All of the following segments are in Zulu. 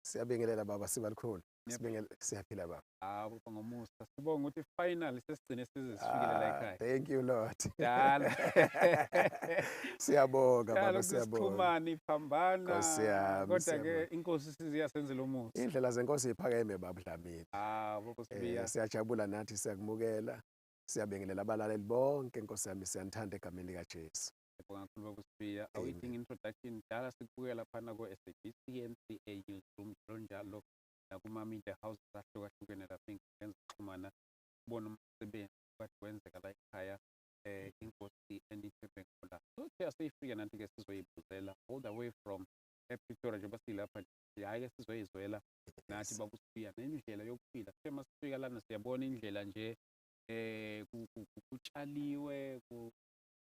Siyabingelela baba Sibalikhulu. Ngiyabingelela. Siyaphila baba. Hawu ngomusa sibonga ukuthi finally sesigcine size sifikelela ekhaya. Thank you Lord. Dala. Siyabonga Dala baba, siyabonga. kusixhumana iphambana. Nkosi yami, Kodwa ke siyabonga. inkosi siziyasenzela umusa. Indlela zenkosi iphakeme baba Dlamini. Baba Sibiya. Siyajabula nathi siyakumukela. Siyabingelela abalaleli bonke Nkosi yami, siyanithanda egameni likaJesu. Ngibonga kakhulu Baba Sibiya. Awuyidinga introduction dala sikubukela phana ko-SABC NCA Newsroom njalo nakuma-media houses ahlukahlukene lapha ey'nkundleni zokuxhumana ubona umsebenzi kade wenzeka la ekhaya inkosi enithembe ngola. So siyaseyifika nathi-ke sizoyibuzela all the way from ePretoria njengoba silapha nje hhayi-ke sizoyizwela nathi Baba Sibiya nendlela yokuphila. Sithe masifika lana siyabona indlela nje kutshaliwe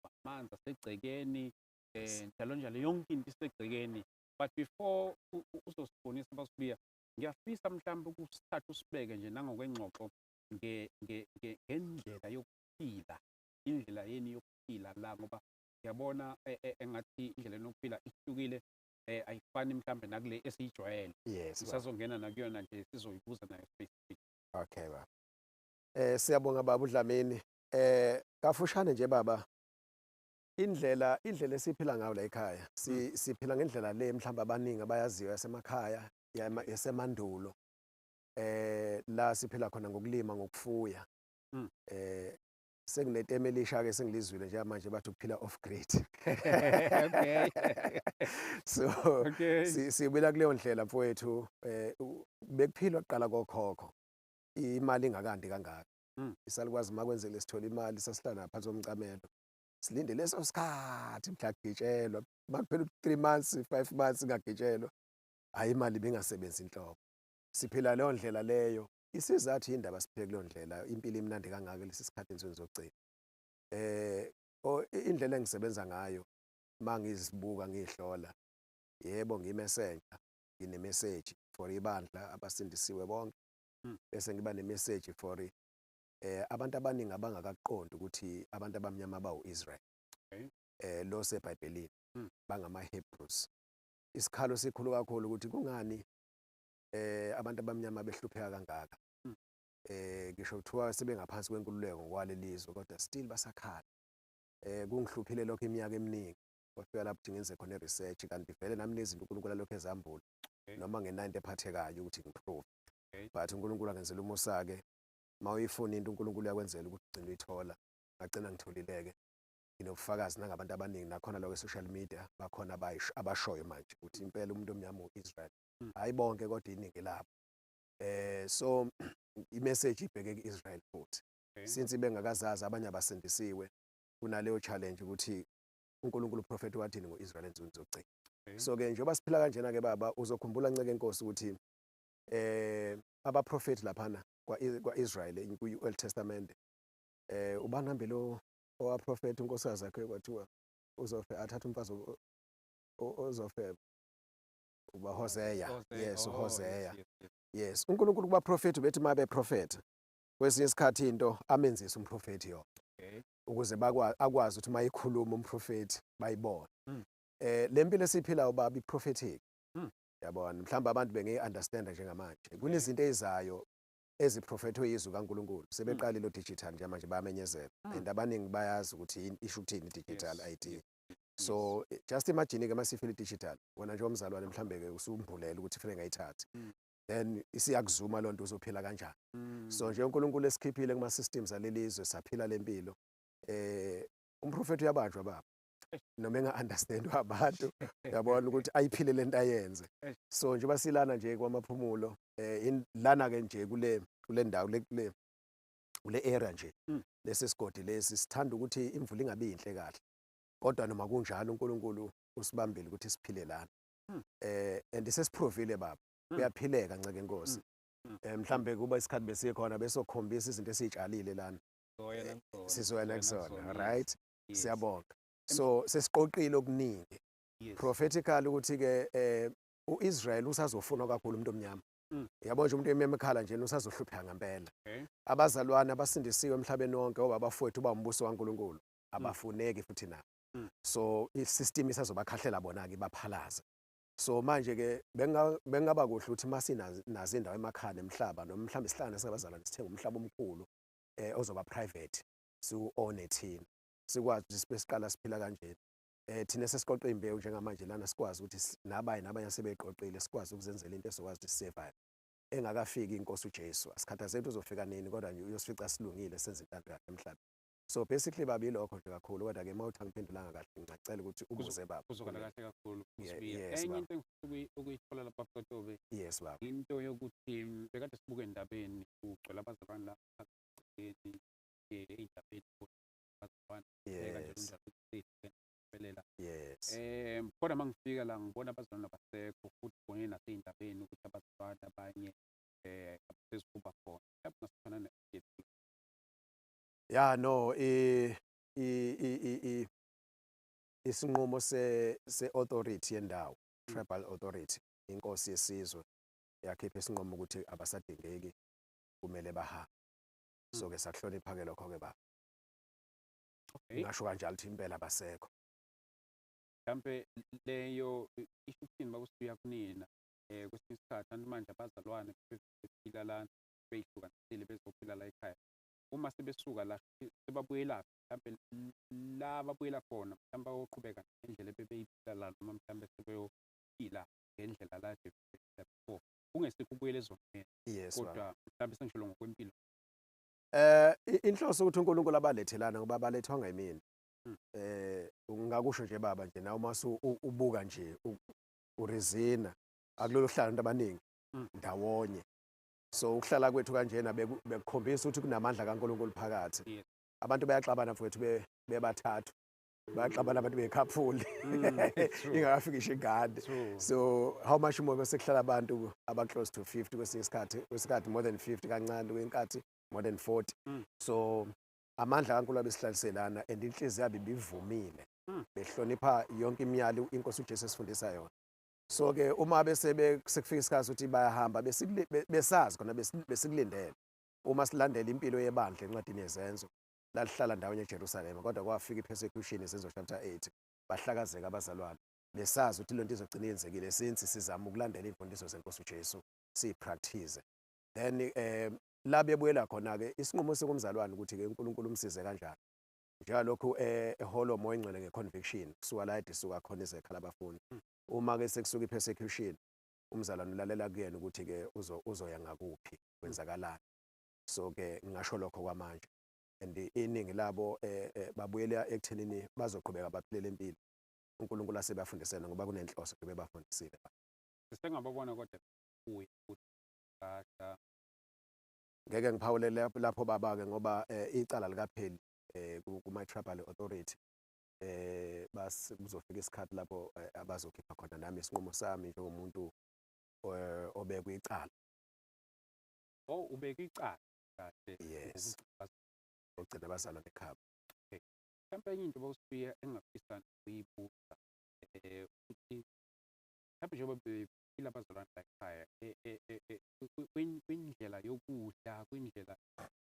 amanzi asegcekeni njalo njalo yonke into isegcekeni. But before uzosibonisa Baba Sibiya, ngiyafisa mhlawumbe ukusithatha usibeke nje nangokwengxoxo ngendlela yokuphila, indlela yeni yokuphila la ngoba ngiyabona engathi indlela yokuphila ihlukile ayifani mhlawumbe nakule esiyijwayele. Yes. Sisazongena nakuyona nje sizoyibuza nayo specific. Okay baba. Siyabonga baba uDlamini. Kafushane nje baba. Indlela esiphila ngayo la ekhaya. Siphila ngendlela le mhlawumbe abaningi abayaziyo yasemakhaya, yasemandulo. La siphila khona ngokulima ngokufuya. Sengineteme elisha ke sengilizwile nje manje bathi ukuphila off grid. Okay. So Okay. sibila kuleyo ndlela mfowethu bekuphilwa kuqala kokhokho. Imali ingakandi kangaka. Isalikwazi makwenzele lesithola imali sasihlala phansi komcamelo. Silinde leso sikhathi mhla kugitshelwa makuphela 3 months 5 months ingagitshelwa hayi imali bengasebenzi inhloko. Siphila leyo ndlela leyo. Isizathu indaba siphile kuleyo ndlela impilo imnandi kangaka lesi sikhathi engizogcina. Indlela engisebenza ngayo mangizibuka ngihlola yebo ngimessenger ngine message for ibandla abasindisiwe bonke bese ngiba ne message for abantu abaningi abangakaqondi ukuthi abantu abamnyama bawu-Israel. Lo seBhayibhelini bangama-Hebrews. Isikhalo sikhulu kakhulu ukuthi kungani abantu abamnyama behlupheka kangaka. Ngisho kuthiwa sebengaphansi kwenkululeko ngokwalelizwe kodwa still basakhala. Kungihluphile lokho iminyaka eminingi. Kwafika lapho ngenze khona research kanti vele nami nezinto uNkulunkulu lokho ezambula noma ngenanto ephathekayo ukuthi ngiprove. But uNkulunkulu angenzela umusa ke mawuyifuna into uNkulunkulu uyakwenzela ukuthi ugcine uyithola. Ngagcina ngitholileke inobufakazi nangabantu abaningi nakhona lokho social media bakhona abashoyo manje ukuthi impela umuntu omnyama uIsrael. Hayi bonke kodwa iningi labo. So imessage ibheke kuIsrael futhi. Since bengakazazi abanye abasindisiwe kunaleyo challenge ukuthi uNkulunkulu prophet wathini ngoIsrael ensukwini zogcina. So ke njengoba siphila kanjena ke baba uzokhumbula nceke inkosi ukuthi abaprofeti laphana kwaIsrael ku-Old Testament ubani hambe lo owaprofeti unkosikazi yakhe kwathiwa uzofe athatha umfazi ozofe uba Hosea. Yes, uHosea. Yes, uNkulunkulu kubaprofeti bethi mabe prophet kwesinye isikhathi into amenzisa umprofeti yona. Ukuze akwazi ukuthi mayikhuluma umprofeti bayibone. Lempilo esiphilayo baba prophetic. Yabona mhlawumbe abantu benge-understand njengamanje. Kunezinto ezayo eziprofethwe yizwi kaNkulunkulu. Sebeqalile lo digital nje manje bayamenyezela. And abaningi bayazi ukuthi isho ukuthini digital ID. So just imagine ke masifile digital wena nje umzalwane mhlambe ke usumbulela ukuthi fanele ngayithatha. Then isiyakuzuma lonto uzophila kanjani. So nje uNkulunkulu esikhiphile kuma systems alelizwe saphila lempilo. Umprofeti uyabanjwa baba. Noma enga-understand abantu yabona ukuthi ayiphile lento ayenze. So nje basilana nje kwamaphumulo lana ke nje kule ndawo kule area nje lesisigodi lesi sithanda ukuthi imvula ingabe inhle kahle. Kodwa noma kunjalo uNkulunkulu usibambile ukuthi siphile lana. And sesiprovile baba. Kuyaphileka nceke inkosi. Mhlambe kuba isikhathi besikhona besokhombisa izinto esitshalile lana. Sizoyena kusona, right? Siyabonga. So sesiqoqile okuningi. Prophetically ukuthi ke uIsrael usazofuna kakhulu umuntu omnyama. Yabo nje umuntu ememekhala nje usazohlupha ngempela. Abazalwane abasindisiwe emhlabeni wonke obabafowethu bambuso kaNkulunkulu abafuneki futhi nabo. So isystem isazobakhahlela bona ke baphalaza. So manje-ke bekungaba kuhle ukuthi nazo indawo emakhaya nemihlaba noma mhlawumbe sihlangane singabazalwane sithenge umhlaba omkhulu ozoba private siwu-one thina sikwazi ukuthi sibe siqala siphila kanjena. Thina esesiqoqe imbewu njengamanje lana sikwazi ukuthi nabanye asebeyiqoqile sikwazi ukuzenzela into esizokwazi ukuthi si-survive. Engakafiki inkosi uJesu asikhathazeki ukuthi uzofika nini kodwa nje uyosifica silungile senze intando yakhe emhlabeni. So basically baba yilokho nje kakhulu kodwa-ke uma uthi angiphendulanga kahle ngingacela ukuthi ubuze baba. Kuzokhala kahle kakhulu uSibiya. Yes Enye baba. into engifisa ukuyithola lapha Mfetobe, Yes baba. into yokuthi bekade sibuka endabeni kugcwele abazalwane lapha egcekeni ey'ndabeni abazalwane kanjalo Yes. njalo kuphelela. Yes. Kodwa uma ngifika la ngibona abazalwane abasekho futhi ngibone nasey'ndabeni ukuthi abazalwane abanye abasezikuba khona. Mhlawumbe ngasifana ne-update. Ya no isinqumo se-authority yendawo, tribal authority, inkosi yesizwe yakhipha isinqumo ukuthi abasadingeki kumele bahambe. So-ke sakuhlonipha-ke lokho-ke baba. Okay. Ngasho kanjalo ukuthi impela abasekho. Mhlampe leyo isho ukuthini uma kusibuya kunina kwesinye isikhathi kanti manje abazalwane bephila lana bey'hlukanisile bezophila la ekhaya. Uma sebesuka la sebabuyelaphi mhlampe la babuyela khona mhlampe bayoqhubeka ngendlela ebebeyiphila la noma mhlampe sebeyophila ngendlela la bephila before. Kungesikho ukubuyela ezonweni Yes baba. kodwa mhlampe sengisholo ngokwempilo. Inhloso ukuthi uNkulunkulu abalethelana ngoba abalethwanga yimina. Ngakusho nje baba nje nawe uma ubuka nje urizina akulolu hlala abantu abaningi ndawonye. So ukuhlala kwethu kanjena bekukhombisa ukuthi kunamandla kaNkulunkulu phakathi. Yes. Abantu bayaxabana mfowethu bebathathu. Bayaxabana abantu bekhaphuli. Ingakafiki isho ingane. True. So how much more bese kuhlala abantu aba-close to 50 kwesinye isikhathi more than 50 kancane kwenkathi more than 40. So amandla kaNkulunkulu abesihlaliselana and inhliziyo yabo ibivumile. Behlonipha yonke imiyalo inkosi uJesu esifundisa yona. So-ke uma sekufika isikhathi ukuthi bayahamba besazi khona besikulindele. Uma silandela impilo yebandla encwadini yezenzo lalihlala ndawonye eJerusalema kodwa kwafika i-persecution Izenzo chapter 8 bahlakazeka abazalwane. Besazi ukuthi lento izogcina yenzekile since sizama ukulandela imfundiso zenkosi uJesu siyipractice. Then la bebuyela khona-ke isinqumo sokumzalwane ukuthi-ke uNkulunkulu umsize kanjani. Njengalokhu eholo umoya engcwele nge-conviction kusuka la edisuka khona ezekhala abafundi. Uma-ke sekusuka i-persecution umzalwane ulalela kuyena ukuthi-ke uzoya ngakuphi kwenzakalani. So-ke ngingasho lokho kwamanje and iningi labo babuyela ekuthenini bazoqhubeka baphilele impilo uNkulunkulu asebafundisene ngoba kunenhloso bebafundisile. Sengababona kodwa kuye futhi kasha. Ngeke ngiphawulele lapho baba-ke ngoba icala likapheli kuma-tribal authority kuzofika isikhathi lapho abazokhipha khona nami isinqumo sami njengomuntu obekwe icala. Oh, ubeke icala kahle. Yes. Ogcina abazalwane ekhaya. Mhlampe enye into bawusibuya engingafisa ukuyibuza ukuthi mhlampe njengoba bephila abazalwane la ekhaya kwindlela yokudla, kwindlela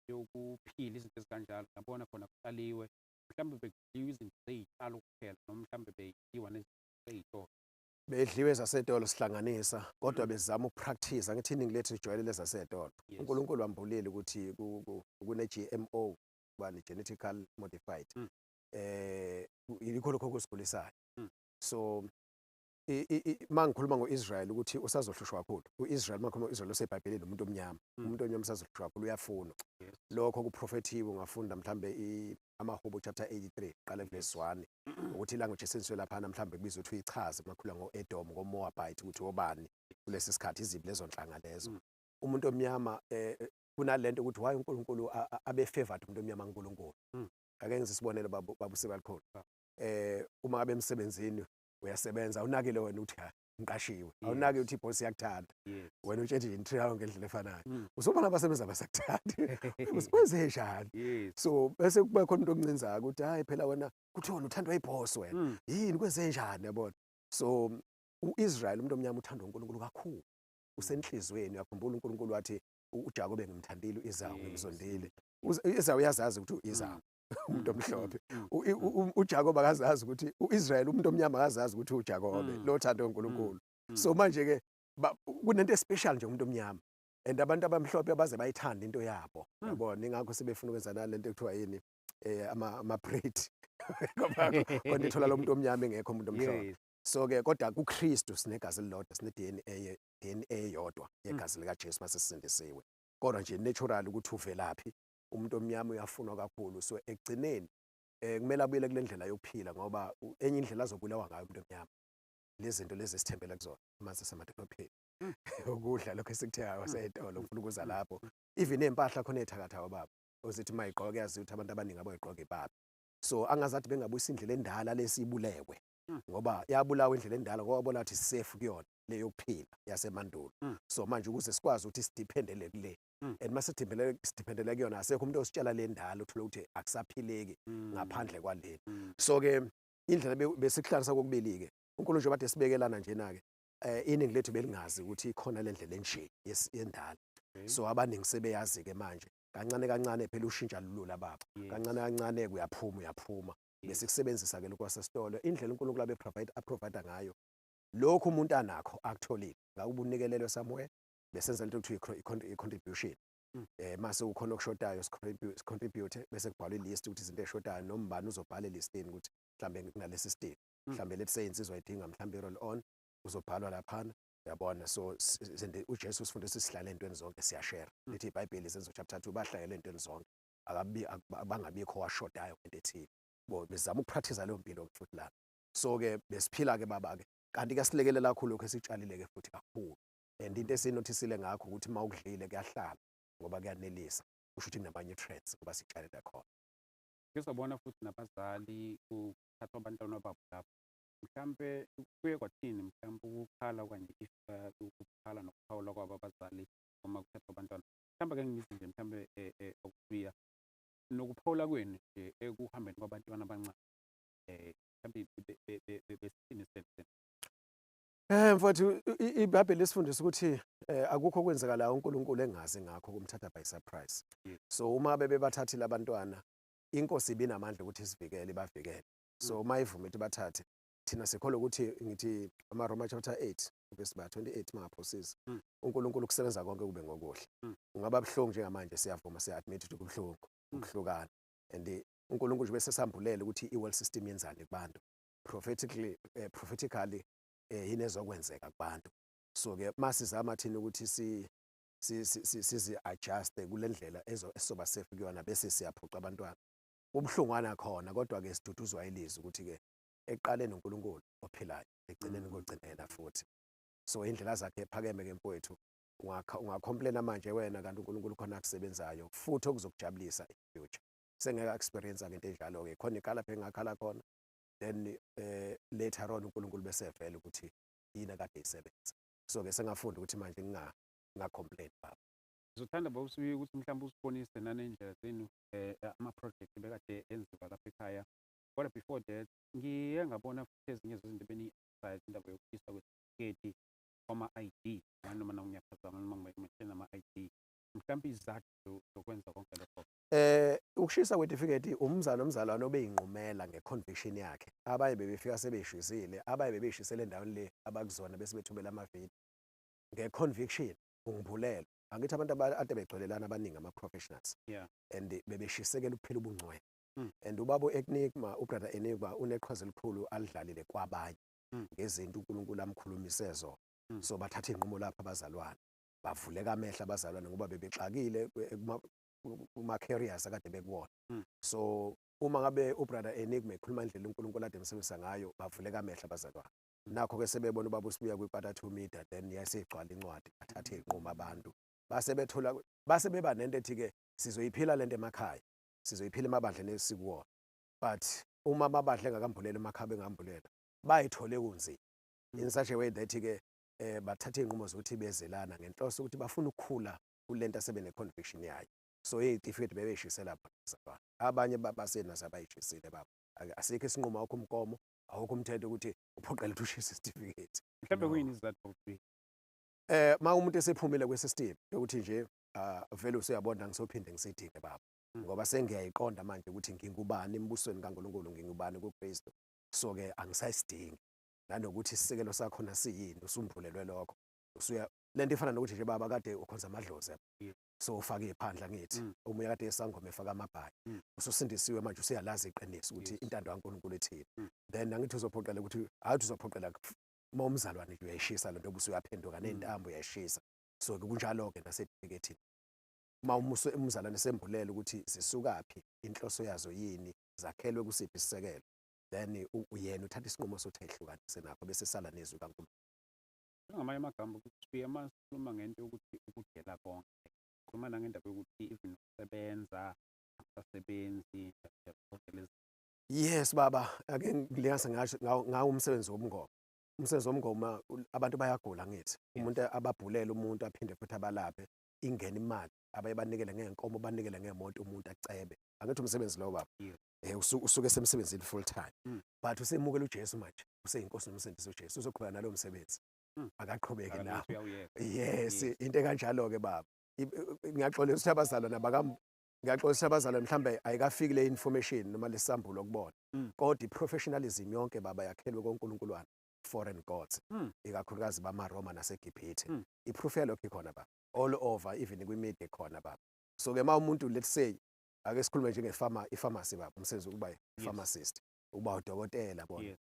yokuphila izinto ezikanjalo ngabona khona kuqaliwe mhlampe bekudliwa izinto zey'tshalo kuphela noma mhlampe bedliwa nezinto zey'tolo. Bedliwe zasetolo sihlanganisa kodwa bezama ukupractice angithi iningi lethu lijwayele zasetolo. uNkulunkulu wambulile ukuthi kune-GMO bani genetically modified. Yikho lokho kusigulisayo. So mangikhuluma ngo-Israel ukuthi usazohlushwa kakhulu. U-Israel makhuluma u-Israel osebhayibhelini umuntu omnyama. Umuntu omnyama usazohlushwa kakhulu uyafuna. Lokho kuprofethiwe ungafunda mhlambe amaHubo chapter 83 qala verse 1 ukuthi ilanguage esenziwe laphana mhlambe kubizwa ukuthi uyichaze makhuluma ngo-Edom ngo-Moabite ukuthi obani kulesi sikhathi izibi lezo nhlanga lezo. Umuntu omnyama kunalento ukuthi why uNkulunkulu abe-favored umuntu omnyama kaNkulunkulu. Ake ngizisibonele babuse balikhona. Uma abe emsebenzini uyasebenza awunakile wena uthi ngiqashiwe. Awunaki ukuthi iboss yakuthanda. Wena utshentshe intrial ngendlela efanayo. Usubona abasebenza abasakuthandi. Usikwenze njani? So bese kuba khona into okuncinzayo ukuthi hayi phela wena kuthona uthandwa iboss wena. Yini kwenze njani yabona? So uIsrael umuntu omnyama uthanda uNkulunkulu kakhulu. Usenhlizweni uyakhumbula uNkulunkulu wathi uJakobe ngimthandile u-Esawu ngimzondile. U-Esawu uyazazi ukuthi u-Esawu umuntu omhlophe. uJakobe akazazi ukuthi u-Israel umuntu omnyama akazazi ukuthi uJakobe lo thando uNkulunkulu. So manje-ke kunento especial nje umuntu omnyama and abantu abamhlophe baze bayithanda into yabo, yabona, ingakho sebefuna ukwenza nalento ekuthiwa yini ama-braid ngoba khona ithola lo muntu omnyama engekho umuntu omhlophe. Yes. So-ke kodwa kuKristu sinegazi elilodwa, sine-DNA eyodwa yegazi likaJesu mase sisindisiwe. Kodwa nje natural ukuthi uvelaphi, umuntu omnyama uyafunwa kakhulu. So ekugcineni kumele abuyele kule ndlela yokuphila ngoba enye indlela azobulawa ngayo umuntu omnyama lezi zinto lezi esithembele kuzona mase semadolophini. Ukudla lokho esikuthengayo seyitolo ufuna ukuza lapho. Even ney'mpahla khona ey'thakathayo baba ozithi uma yigqoka yazi ukuthi abantu abaningi abayigqoka ibaba. So angazathi bengabuyisa indlela endala lesibulekwe ngoba yabulawa indlela endala ngoba bona ukuthi safe kuyona le yokuphila yasemandulo. So manje ukuze sikwazi ukuthi sidiphendele kule and mase sidiphendele kuyona asekho umuntu ositshela le ndala uthola ukuthi akusaphileki ngaphandle kwaleli. So-ke indlela besikuhlanisa kokubili-ke uNkulunkulu nje bade sibekelana njena-ke iningi lethu belingazi ukuthi ikhona le ndlela enje yendala. So abaningi sebeyazi-ke manje kancane kancane phela ushintsha lulula baba, kancane kancane-ke uyaphuma bese kusebenzisa-ke lokhu kwasesitolo indlela uNkulunkulu aprovide ngayo lokhu umuntu anakho akutholile ngakuba unikelelwe somewhere besenza lento ekuthiwa i-contribution. Mase ukhona okushotayo sicontribute bese kubhalwa ilist ukuthi izinto ezishotayo noma ubani uzobhala elistini ukuthi mhlambe kunalesi state mhlambe let's say insizwa idinga mhlambe i-roll on uzobhalwa laphana, yabona. So uJesu usifundisa sihlale ey'ntweni zonke siyashare lithi iBhayibheli Izenzo chapter 2 bahlayele ey'ntweni zonke bangabikho washodayo ngento ethile bo bezama ukupractice leyo mpilo futhi lana. So-ke besiphila-ke baba-ke kanti-ke silekelela kakhulu lokhu esitshalile-ke futhi kakhulu and into esinothisile ngakho ukuthi uma ukudlile kuyahlala ngoba kuyanelisa kusho ukuthi kunama-nutrients ngoba sitshalele khona. Ngizobona futhi nabazali kuthathwa abantwana babo lapho mhlampe kuye kwathini mhlampe ukukhala kanje ukukhala nokuphawula kwabo abazali uma kuthathwa abantwana mhlampe ke ngithi nje mhlampe okubuya nokuphawula kwenu nje ekuhambeni kwabantwana abancane mhlampe besithini senze. Mfowethu iBhayibheli lisifundisa ukuthi akukho okwenzakalayo uNkulunkulu engazi ngakho kumthatha by surprise. So uma bebathathile abantwana inkosi ibinamandla ukuthi isivikele ibavikele. So uma ivuma ukuthi bathathe thina sikholwa ukuthi ngithi amaRoma chapter 8 verse 28 mangaphosisi uNkulunkulu kusebenza konke kube ngokuhle. Ungaba buhlungu njengamanje siyavuma siya-admit ukuthi kubuhlungu ukuhlukana and uNkulunkulu nje bese sambulele ukuthi i-world system yenzani kubantu prophetically yini ezokwenzeka kubantu. So-ke masizama thina ukuthi sizi-adjuste kule ndlela esoba safe kuyona bese siyaphuca abantwana ubuhlungwana khona kodwa-ke siduduzwa ilizwi ukuthi-ke ekuqaleni uNkulunkulu ophilayo ekugcineni kogcinela futhi. So indlela zakhe ephakeme-ke mfowethu ungacomplaina manje wena kanti uNkulunkulu khona akusebenzayo futhi okuzokujabulisa in-future. Sengeke experience-ke into enjalo-ke khona ikhala phe ngakhala khona then later on uNkulunkulu bese evela ukuthi yini akade isebenza. So-ke sengafunda ukuthi manje ngingacomplain baba. Ngizothanda bawusuye ukuthi mhlawumbe usibonise nanendlela zenu ama-project bekade enziwa lapha ekhaya. Kodwa before that ngiye ngabona futhi ezinye zezinto beni-exercise indaba yokukhishwa kwesitifiketi kwama-ID noma ngiyaphazama noma ngimenshine ama-ID mhlawumbe izizathu zokwenza konke lokho. Ukushisa kwetifiketi nomzalwane obeyinqumela nge-conviction yakhe abaye bebefika sebeyishisile abaye bebeyishisele endaweni le abakuzona bese bethubela amavidiyo nge-conviction ungibulele. Angithi abantu ade begcwelelana abaningi ama-professionals and bebeshisekela ukuphila ubungcwele and ubaba ubrother Enigma uneqhaza elikhulu alidlalile kwabanye ngezinto uNkulunkulu amkhulumise zona. So bathatha inqumo lapha abazalwane bavuleka amehla abazalwane ngoba bebexakile kuma-careers akade bekuwona. So uma ngabe ubrother Enigma ekhuluma indlela uNkulunkulu ade emsebenzisa ngayo bavuleka amehla abazalwane. Nakho-ke sebebona ubaba usibuya kwi-Quarter to Media then yaseyigcwala incwadi bathathe iy'nqumo abantu base beba nento ethi-ke sizoyiphila lento emakhaya sizoyiphila emabandleni esikuwona but uma amabandla engakambuleli emakhaya engambulela bayithole kunzima in such a way that-ke bathatha iy'nqumo zokuthi bezelana ngenhloso ukuthi bafuna ukukhula kulento asebene-conviction yayo. So iy'tifiketi bebey'shisela bona abanye basenazo abay'shisile baba. Asikho isinqumo awukho umgomo awukho umthetho ukuthi uphoqele ukuthi ushise isitifiketi. Mhlawumbe kuyini izizathu Uma umuntu esephumile kwe-system yokuthi nje vele usuyabona ngisophinde ngisidinge baba ngoba sengiyayiqonda manje ukuthi ngingubani embusweni kaNkulunkulu ngingubani kuKristu. So-ke angisayisidingi nanokuthi isisekelo sakhona siyini, usumbulelwe lokho. Lento ifana nokuthi nje baba kade ukhonza amadlozi so ufake iphandla ngithi omunye kade esangoma efaka amabhayi ususindisiwe manje usiyalazi iqiniso ukuthi intando kaNkulunkulu ethini. Then angithi uzophoqela ukuthi awuthi uzophoqela uma umzalwane nje uyayishisa lento obusuyaphenduka nentambo uyayishisa. So kunjalo-ke nasedikethini uma umzalwane sembulele ukuthi zisukaphi, inhloso yazo yini, zakhelwe kusiphi isisekelo, then uyena uthatha isinqumo sokuthi ayihlukanise nakho bese sala nezwi kaNkulunkulu. Ngamanye amagama ukuthi uma sikhuluma ngento yokuthi ukudela konke, khuluma nangendaba yokuthi even ukusebenza, abasebenzi, Yes baba, ake ngilingase ngasho ngawo umsebenzi womngoma. Umsebenzi womngoma abantu bayagula ngithi. Umuntu ababhulela umuntu aphinde futhi abalaphe ingena imali, abaye banikele ngenkomo, banikele ngemoto umuntu acebe. Angithi umsebenzi lo baba. Usuke semsebenzini full time. But usemukela uJesu manje, useyinkosi nomsindisi uJesu, uzoqhubeka nalo msebenzi. Akaqhubeke nawo. Yes, into ekanjalo-ke baba. Ngiyaxolisa abazalwane ngiyaxolisa abazalwane mhlambe ayikafiki le information noma lesambulo kubona. Kodwa i-professionalism yonke baba yakhelwe koNkulunkulu foreign gods, ikakhulukazi bamaRoma naseGibhithe. I-proof yalokho ikhona baba, all over even kwi-media khona baba. So-ke ma umuntu let's say ake sikhulume i-pharmacy baba, umsebenzi ukuba i-pharmacist, ukuba udokotela bona.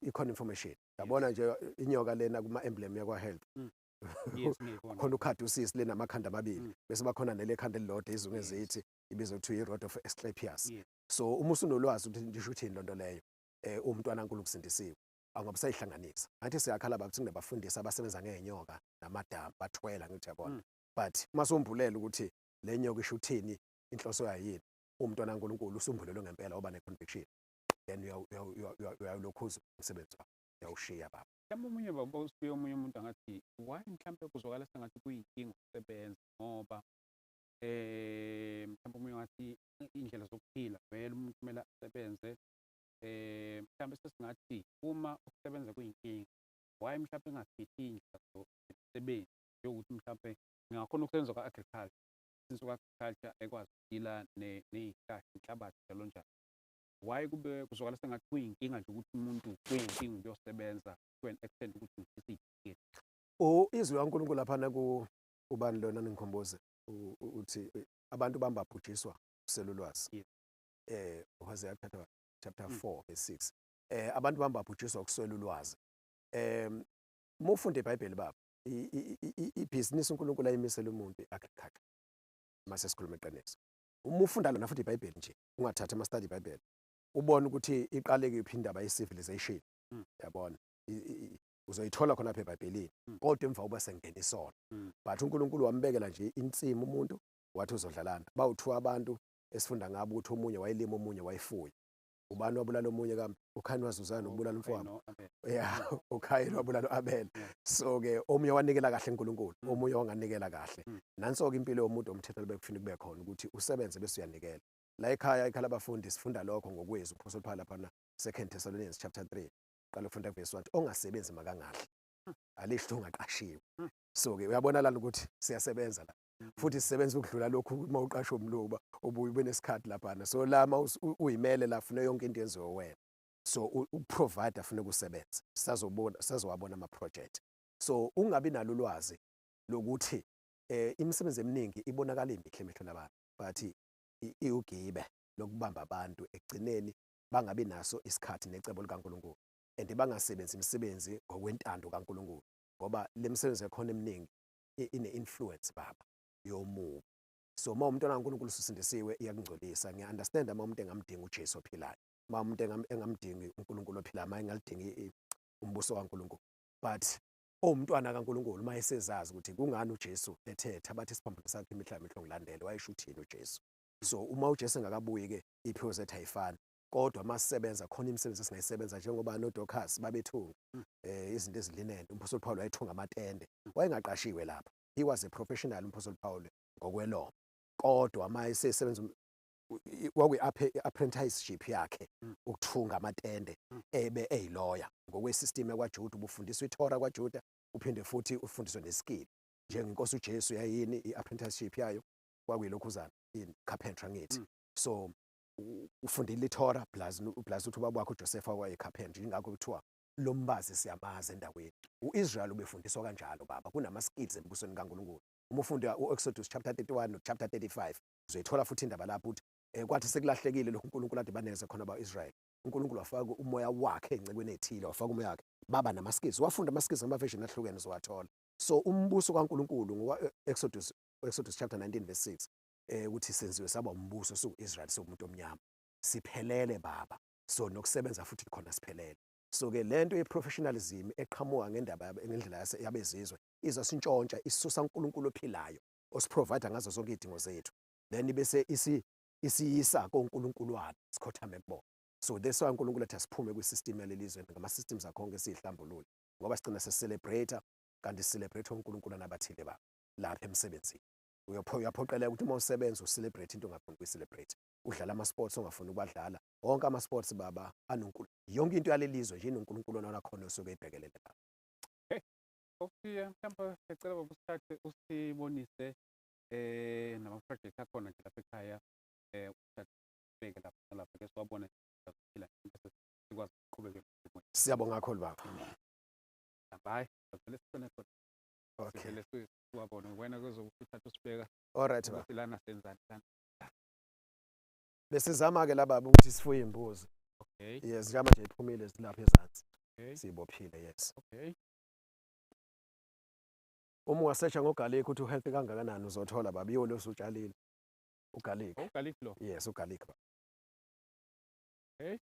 Ikhona information. Yabona nje inyoka lena kuma-emblem yakwa-health. Khona ukhadi usisi lenamakhanda amabili bese bakhona nelekhanda elilodwa izungu ezithi ibizwa kuthiwa i-rod of Asclepius. So uma usunolwazi ukuthi ngisho uthini lonto leyo, umntwana kaNkulunkulu kusindisiwe, angabusayihlanganisa. Ngathi siyakhala baba sinabafundisi abasebenza ngeenyoka namadamu bathwela ngithi yabona. But uma sombulele ukuthi le nyoka isho uthini, inhloso yayo yini, umntwana kaNkulunkulu usumbulelwe ngempela oba ne-conviction, then uyawulokhuza umsebenzi wakho, uyawushiya baba. Mhlawumbe omunye baba usibuye omunye umuntu angathi why mhlawumbe kuzwakala sengathi kuyinkinga ukusebenza ngoba mhlawumbe omunye angathi indlela zokuphila vele umuntu kumele asebenze. Mhlawumbe sesingathi uma ukusebenza kuyinkinga, why mhlawumbe engakhethi indlela zomsebenzi njengokuthi mhlawumbe ngingakhona ukusebenza kwa-agriculture, since kwa-agriculture ekwazi ukudila ney'hlahla, inhlabathi njalo njalo. Why kube kuzwakala sengathi kuyinkinga nje ukuthi umuntu kuyinkinga ukuyosebenza to an extent ukuthi ngifise izwi kaNkulunkulu laphana ubani lona ningikhomboze uthi abantu bambabhujiswa uselulwazi. Hosea chapter 4 verse 6. Abantu bambabhujiswa ukuswela ulwazi. Uma ufunda iBhayibheli baba, ibhizinisi uNkulunkulu ayimisele umuntu i-agriculture. Mase sikhuluma eqiniso. Uma ufunda lona futhi iBhayibheli nje, ungathatha ama-study iBhayibheli, ubone ukuthi iqaleke kuphi indaba ye-civilization. Yabona? Uzoyithola khona apha eBhayibhelini. Kodwa emva kuba sengena isono. But uNkulunkulu wambekela nje insimu umuntu wathi uzodlalana. Bawu-2 abantu esifunda ngabo ukuthi omunye wayelima omunye wayefuya. Ubani wabulala omunye kambe? uKhayini wazuzana ukubulala umfowabo. uKhayini wabulala u-Abel. So-ke omunye wanikela kahle uNkulunkulu, omunye wanganikela kahle. Nanso-ke impilo yomuntu omthetho lebekufuna kube khona ukuthi usebenze bese uyanikela. La ekhaya abafundi sifunda lokho ngokwezi uPhostoli Paul laphana 2 Thessalonians chapter 3 qala ukufunda verse 1 ongasebenzi makangahle alisho ungaqashiwe. So-ke uyabona lana ukuthi siyasebenza la futhi sisebenza ukudlula lokhu uma uqashwe umluba ubuye ube nesikhathi laphana. So la uma uyimele la funa yonke into yenziwe wena. So uprovide afuna ukusebenza sizowabona ama-project. So ungabi nalo ulwazi lokuthi imisebenzi eminingi ibonakala imihle emehlweni abantu but iugibe lokubamba abantu ekugcineni bangabi naso isikhathi necebo likaNkulunkulu and bangasebenzi imisebenzi ngokwentando kaNkulunkulu ngoba le misebenzi ekhona eminingi ine-influence baba yomubi. So uma umuntu kaNkulunkulu usindisiwe iyakungcolisa. Ngiya-understand uma umuntu engamdingi uJesu ophilayo, uma umuntu engamdingi uNkulunkulu ophilayo, uma engalidingi umbuso kaNkulunkulu. But umntwana kaNkulunkulu uma esezazi ukuthi kungani uJesu ethetha bathi isiphambano sakhe imihla nemihle ngilandele, wayesho uthini uJesu. So uma uJesu engakabuyi-ke iy'phiwo zethu ayifani, kodwa uma sisebenza khona imisebenzi esingayisebenza njengoba noDorcas babethunga izinto ezilinene. UMphostoli Paul wayethunga amatende, wayengaqashiwe lapha. He was a professional uMphostoli Paul ngokweloma, kodwa uma esesebenza kwakuyi-apprenticeship yakhe ukuthunga amatende ebe eyiloya ngokwesystem yakwaJuda. Ubufundiswa iThora kwaJuda uphinde futhi ufundiswe neskill njengenkosi uJesu yayini i-apprenticeship yayo kwakuyilokhuzana carpentry ngithi. So ufundile iThora plus ukuthi ubaba wakho uJoseph wayecarpentry, ingakho kuthiwa lombazi siyamazi endaweni. U-Israyeli ubefundiswa kanjalo baba, kunama-skills embusweni kaNkulunkulu. Uma ufunda u-Exodus chapter 31 no chapter 35 uzoyithola futhi indaba lapho ukuthi kwathi sekulahlekile lokhu uNkulunkulu ade baneze khona aba-Israyeli. uNkulunkulu wafaka umoya wakhe ey'ncekweni ey'thile, wafaka umoya wakhe, baba nama-skills. Wafunda ama-skills ngama-version ahlukene uzowathola. So umbuso kaNkulunkulu ngowa-Exodus chapter 19 verse 6 ukuthi senziwe saba umbuso siwu-Israyeli, siwumuntu omnyama, siphelele baba. So nokusebenza futhi khona siphelele. So-ke lento ye-professionalism eqhamuka ngendlela yabezizwe izosintshontsha, isisusa uNkulunkulu ophilayo osiprovide ngazo zonke iy'dingo zethu, then bese isiyisa koNkulunkuluwana sikhothame kubona. So that's why uNkulunkulu athi asiphume kwi-system yalelizwe ngama-systems akhonke siyihlambulule, ngoba sigcina sesicelebrate kanti sicelebrate uNkulunkulu nabathile babo lapha emsebenzini. Uyaphoqeleka ukuthi uma usebenza ucelebrate into ongafuni ukuyicelebrate, udlala ama-sports ongafuni ukwadlala. Wonke ama-sports baba yonke into yalelizwe nje inoNkulunkulu nakhona osuke eyibhekelele baba. Ofia mhlawumbe ngicela baba usithathe usibonise nama-project akhona nje lapha ekhaya usibeke lapha nalapha ke siwabone siphila bese sikwazi ukuqhubeka. Siyabonga kakhulu baba. Bye. Vele sifune khona. Okay. Vele siwabone wena kuzokuthatha usibeka. Alright baba. Silana senzani lana. Besizama ke la baba ukuthi sifuye imbuzi. Okay. Yes, njama nje iphumile silapha ezansi. Okay. Sibophile, yes. Okay. Uma ungasearcha ngogarlic ukuthi uhealthy kangakanani uzothola baba, yiwo lo usutshalile ugarlic. Oh, garlic lo. Yes, ugarlic baba. Okay.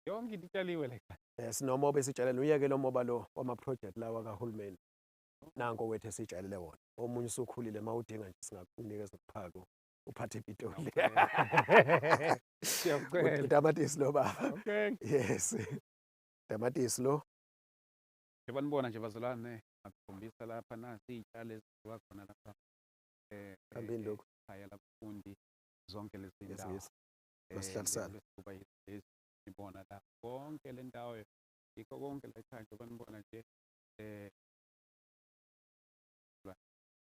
Yonke into itshaliwe la. Yes, nomoba esitshalele uyeke lo moba lo wama-project lawa kahulumeni. Nanko wethu esitshalele wona. Omunye usukhulile mawudinga nje singakunikeza ukuphako uphathe ipitoli. Siyacela. Utamatisi lo baba. Okay. Yes. Utamatisi lo. Njengoba nibona nje bazalwane ngakukhombisa lapha nasi iy'tshalo ezidliwa khona lapha Hambeni lokhu. ekhaya labafundi zonke lezi Yes, ndawo. yes. Masihlalisane. Kuba lezi nibona la konke le ndawo yikho konke la ekhaya njengoba nibona nje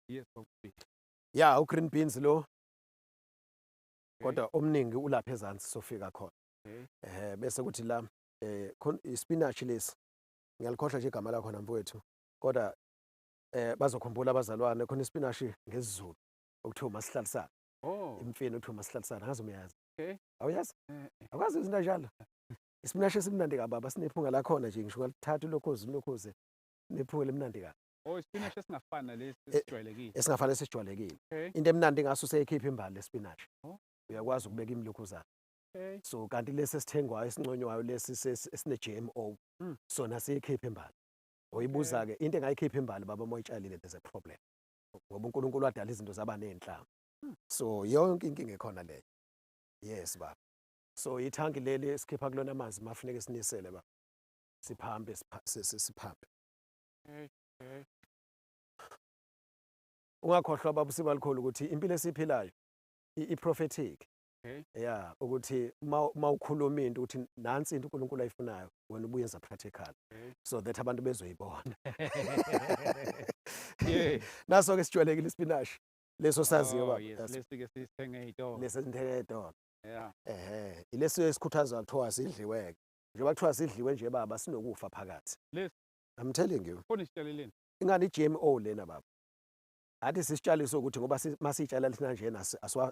yes kokubili. Ya, u-green beans lo. Kodwa omningi ulapha ezansi sofika khona. Okay. Bese kuthi la ispinach lesi ngiyalikhohlwa nje igama lakho mfowethu, kodwa bazokhumbula abazalwane khona ispinach ngesiZulu okuthiwa masihlalisana. Oh. Imfino okuthiwa masihlalisana, angazi uyazi. Okay. Awuyazi? Akwazi izinto njalo. Ispinach esimnandi kababa, sinephunga lakhona nje ngisho ngalithatha ulokhozi nephunga lemnandi kabi. Oh, ispinach esingafana lesi esijwayelekile. Esingafanele sijwayelekile. Okay. Into emnandi ngaso useyikhipha imbali lespinach. Oh. Uyakwazi ukubeka imilokuzana. Okay. So kanti lesi esithengwayo esinconywayo lesi esine-GMO sona siyikhipha imbali. Uyibuza-ke into engayikhipha imbali baba uma uyitshalile there's a problem. Ngoba uNkulunkulu wadala izinto zaba ney'nhlamvu. So yonke inkinga ekhona leyo. Yes baba. So ithangi leli esikhipha kulona amanzi mafuneke sinisele baba. Siphambe siphambe. Okay. Ungakhohlwa baba usibalikhulu ukuthi impilo esiphilayo i-prophetic. Okay. Yeah, ukuthi mawukhuluma into ukuthi nansi into uNkulunkulu ayifunayo wena ubuyenza practical. Okay. So that abantu bezoyibona. Yeah. Naso ke sijwayelekile ispinach. Leso saziyo Oh, baba. yes, lesi ke sithenga ey'tolo. Lesi sithenge edolo. Yeah. Ilesi esikhuthaza kuthiwa sidliweke. Njengoba kuthiwa sidliwe nje baba sinokufa phakathi. Lesi I'm telling you. khona isitshaleleni. Ingani i-GMO lena baba. Athi sisitshaliso ukuthi ngoba masitshala lithina njena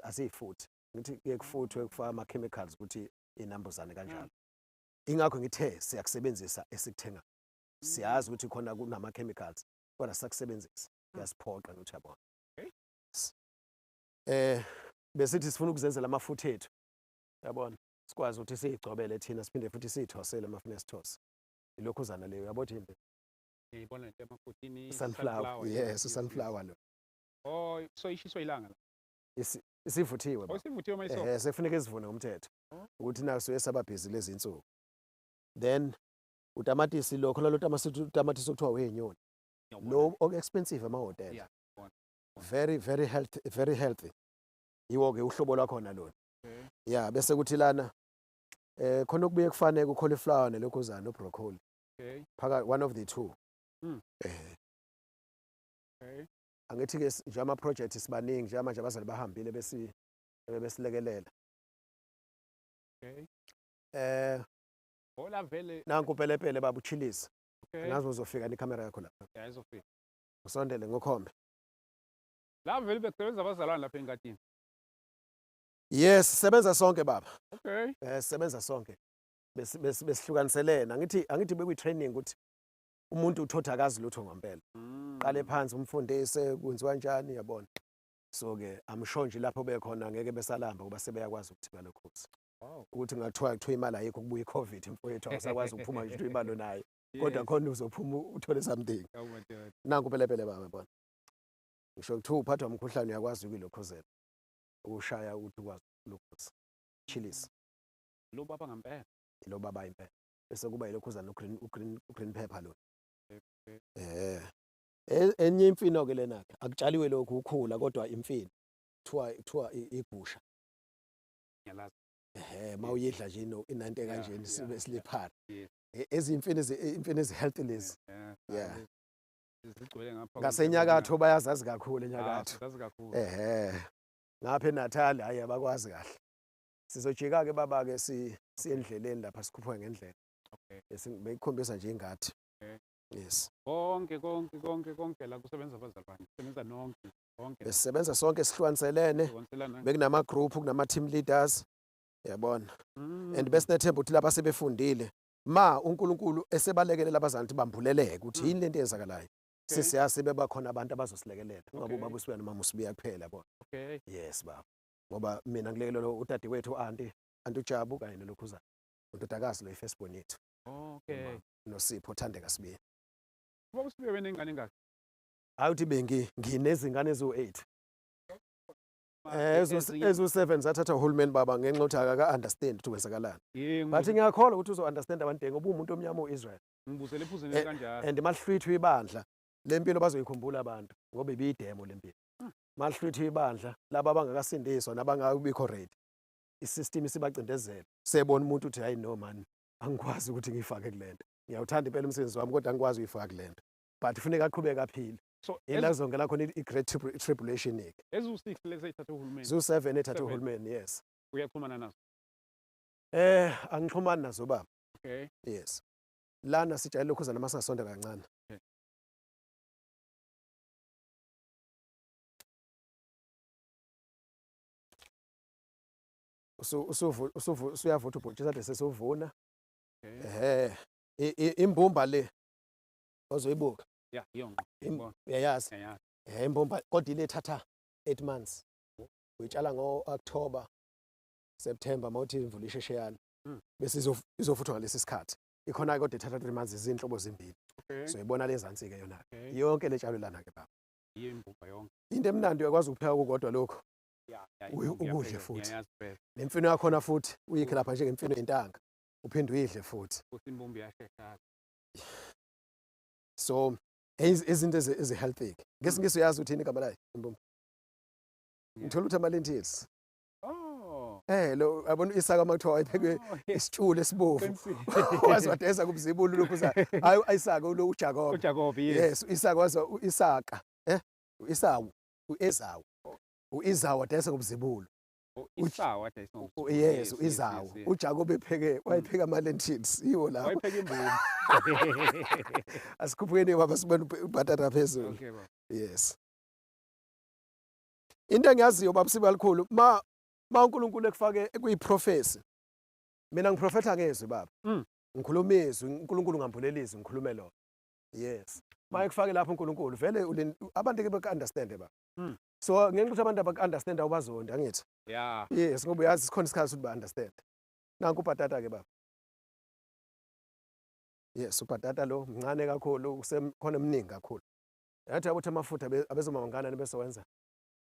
asiyifuthi. Ngithi kuye kufuthwe kufaka ama-chemicals ukuthi inambuzane kanjalo. Ingakho ngithe siyakusebenzisa esikuthenga. Siyazi ukuthi khona kunama-chemicals kodwa siyakusebenzisa. Kuyasiphoqa ukuthi uyabona. Okay. Besithi sifuna ukuzenzela amafutha ethu. Uyabona? Sikwazi ukuthi siyigcobele thina siphinde futhi siyithosele amafuna esithose. Ilokhuzana leyo yabo thina. Ngiyibona nje emafuthini. Sunflower. Yes, sunflower lo. Oh, so ishiswa ilanga la. Isivuthiwe Oh, baba. sivuthiwe mayiso. Sekufuneka izivune ngomthetho. Ukuthi naso uyesababhizi lezi insuku. Then utamatisi lo khona lo utamatisi okuthiwa wenyoni. Lo ok-expensive amahhotela. Yeah. Very healthy. Yiwo ke uhlobo lwakhona lona. Okay. Yeah, bese kuthi lana khona okubuye kufanele ucauliflower nelokhuzana nobroccoli. Okay. Phakathi one of the two. Okay. Angithi ke nje ama-project sibaningi nje manje abazali bahambile besilekelela. Okay. Ola vele nanku pelepele baba uchilisa okay. ngazi uzofika ikhamera yakho lapha Yeah, izofika. usondele ngokhombe La vele bekusebenza abazalwane lapha engadini. yes sisebenza sonke baba Okay. sisebenza sonke besihlukaniselene angithi bekuyi-training ukuthi umuntu uthotha akazi lutho ngempela qale phansi umfundise kwenziwa kanjani yabona so-ke amsho nje lapho bekhona ngeke besalamba kuba sebeyakwazi ukuthi balokhuza Wow. ukuthi kuthiwa imali ayikho kubuya i-COVID mfowethu awusakwazi ukuphuma nje ukuthi imali nayo kodwa Yes. khona uzophuma uthole something Oh my God. nanku pelepele baba yabona ngisho kuthiwa uphathwa umkhuhlane uyakwazi ukuyilokhuzela ukushaya ukuthi ukwazi ukulokhuza chillis Lo baba ngempela. ilo baba impela bese kuba yilokhuzana ugreen pepper lo enye imfino ke lena ke akutshaliwe lokhu ukhula kodwa imfino kuthiwa igusha Ngiyalazi. mawuyidla nje inanto kanjeni Yeah, sibe yeah, siliphara Yes. ezimfino ezi-healthy lezi Yeah. Yeah. Zigcwele ngapha. ngasenyakatho bayazazi kakhulu enyakatho Sazi kakhulu. ngapha eNatal hayi abakwazi kahle sizojika ke baba-ke siye endleleni lapha sikhuphuka ngendlela Okay. beyikhombisa nje ingadi Okay. yes Konke la kusebenza abazalwane. Kusebenza konke. besisebenza sonke sihlukaniselene Konselana. bekunama-group kunama-team leaders yabona and besinethemba ukuthi laba sebefundile ma uNkulunkulu esebalekelela abazali ukuthi bambuleleke ukuthi yini lento eyenzakalayo sisiyazi bebakhona abantu abazosilekelela ungabe Okay. ubaba usibuya noma usibuya kuphela bona Okay. yes baba ngoba mina ngilekelelo udadewethu u-anti uJabu kanye nolokhuzana udodakazi lo i-firstborn yethu Okay. noSipho Thandeka Sibiya Baba usibuye wena ingane engaki? hayi uthi nginezingane eziwu-8 Ezinye- eziwu-7 zathatha uhulumeni baba ngenxa yokuthi akaka-understand ukuthi kwenzakalani but ngiyakholwa ukuthi uzo-understand abantu ngoba umuntu omnyama u-Israel ngibuzele ephuzweni kanjalo. and malihlwithwa ibandla le mpilo bazoyikhumbula abantu ngoba ibiyidemo le mpilo malihlwithwa ibandla laba abangakasindiswa nabangabikho ready isystem isibacindezela sebona umuntu uthi hayi no man angikwazi ukuthi ngiyifake kule nto ngiyawuthanda impela umsebenzi wami kodwa angikwazi uyifaka kule nto but kufuneka aqhubeke aphile So yila kuzongela khona i-great tribulation-ke ezu-6 lezi ey'thathe uhulumeni ziwu-7 ethatha 7. uhulumeni yes uyaxhumana nazo. angixhumani nazo baba Okay. yes lana sijayele lokhuzana masingasonda kancane Okay. usuyavutha ubhontshisi ade sesuvuna Okay. imbumba le ozoyibuka Yeah, yonke. Ngiyibona. uyayazi Ngiyayazi. imbumba kodwa ile thatha 8 months uyitshala ngo-October September mawuthi imvula ishesheyana bese izovuthwa ngalesi sikhathi ikhona kodwa ithatha 3 months izinhlobo zimbili Okay. so ibona lezansi-ke yona Okay. yonke le tshalo lana-ke baba Yiyo imbumba yonke. into emnandi uyakwazi ukupheka kukodwa lokho Yeah. ukudle futhi. Ngiyayazi phela. nemfino yakhona futhi uyikhe lapha njengemfino yentanga uphinde uyidle futhi Futhi imbumba iyashesha. so izinto ezi-healthy-ke ngesingisi uyazi uthini igama layo imbumba ngithola ukuthi ama-lentils Oh. lo yabona isaka uma kuthiwa wayephekwe isitshulu esibovu Fancy. wazi wadayisa kubuzibulu lokhu hayi isaka ulo uJakobe uJakobe, yes. yes isaka wazi isaka isawu u-Esawu wadayisa kubuzibulu Isawu wadayisa ngokuthi. yes u-Esawu uJakobe wayepheka ama-lentils yiwo lawo Wayepheka imbumba. asikhuphukeni baba sibone ubhatata phezulu Okay baba. yes into engiyaziyo baba sibalikhulu ma uNkulunkulu ekufake kuyiprofesi mina ngiprofetha ngezwi baba ngikhuluma izwi uNkulunkulu ngambulelizwi ngikhulume lona yes ma ekufake lapho uNkulunkulu vele abantu ke baka-understand baba so ngenxa ukuthi abantu abaku-understand awubazonda angithi Yeah. yes ngoba uyazi sikhona isikhathi ukuthi ba-understand nanku ubhatata ke baba yes ubhatata lo mncane kakhulu khona emningi kakhulu yathi ukuthi amafutha abezomangana besowenza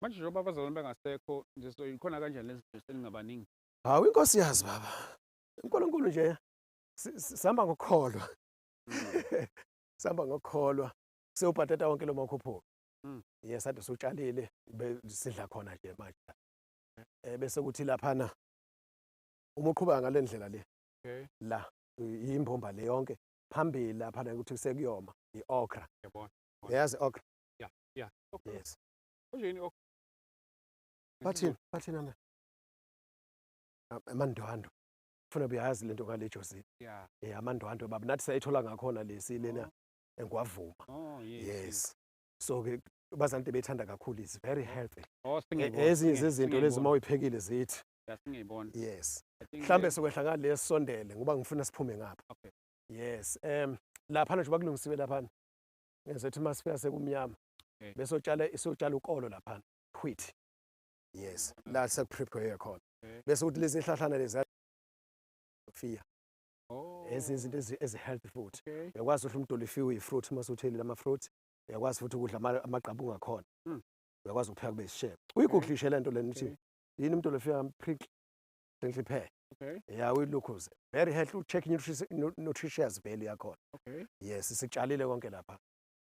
Manje njengoba abazalwane bengasekho nje soyikhona kanjani lezi zinto seningabaningi? hawu inkosi yazi baba uNkulunkulu nje sihamba ngokukholwa sihamba ngokukholwa sewubhatata wonke lo makhuphuka yes ade sutshalile sidla khona nje manje bese kuthi laphana uma uqhubeka ngale ndlela le Okay. la imbomba le yonke phambili laphana ukuthi sekuyoma i-okra Yabona. yazi okra Yeah. Okay. yes Kunjeni bathina na amandwandwe funa uyazi lento ngale Josie Yeah. amandwandwe baba nathi sayithola ngakhona lesi lena engwavuma Oh, yes. yes so ke bazantu bethanda kakhulu is very healthy Oh, ezinye zezinto lezi uma uyiphekile zithi singiyibona. yes I think mhlambe sokwehla ngale sondele ngoba ngifuna siphume ngapha Okay. yes lapha nje bakulungisiwe lapha ngezethi masifika sekumnyama Okay. bese sotshala ukolo lapha wheat yes la sekuprepare khona Okay. bese uthi lezi hlahlana lezi fiya Oh, izinto ezi-healthy food okay. uyakwazi ukuthi umuntu olifiwe i-fruit uma usuthelile ama-fruit uyakwazi futhi ukudla amagqabu ungakhona Mm. uyakwazi ukupheka kube isishebo uyiguglishe le nto lena Okay. ukuthi yini umuntu olifiwe prickly Okay. yeah uyilukhuze very healthy ucheck nutritious value yakhona Okay. yes sikutshalile konke lapha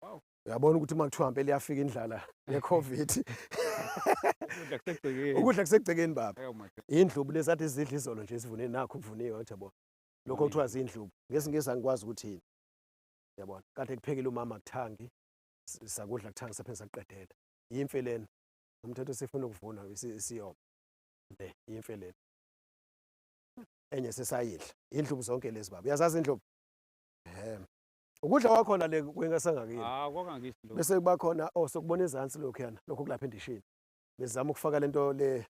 Wow. uyabona ukuthi uma kuthiwa impela iyafika indlala ye-covid Ukudla kusegcekeni. ukudla kusegcekeni baba Oh my God. indlubu lezi athi zidla izolo nje sivune nakho kuvuniwe wathi yabo lokho kuthiwa zindlubu ngesingisi angikwazi ukuthi yabona kade kuphekile umama kuthangi sakudla kuthangi saphe saqedela yimfe lena umthetho sifuna ukuvuna isiyoma le yimfe lena enye sesayidla indlubu zonke lezi baba uyazazi indlubu ukudla kwakhona le kwengasangakini Kwakangisi lo. bese kuba khona sokubona ezantsi lokho yana lokho kulapha endishini bezama ukufaka lento le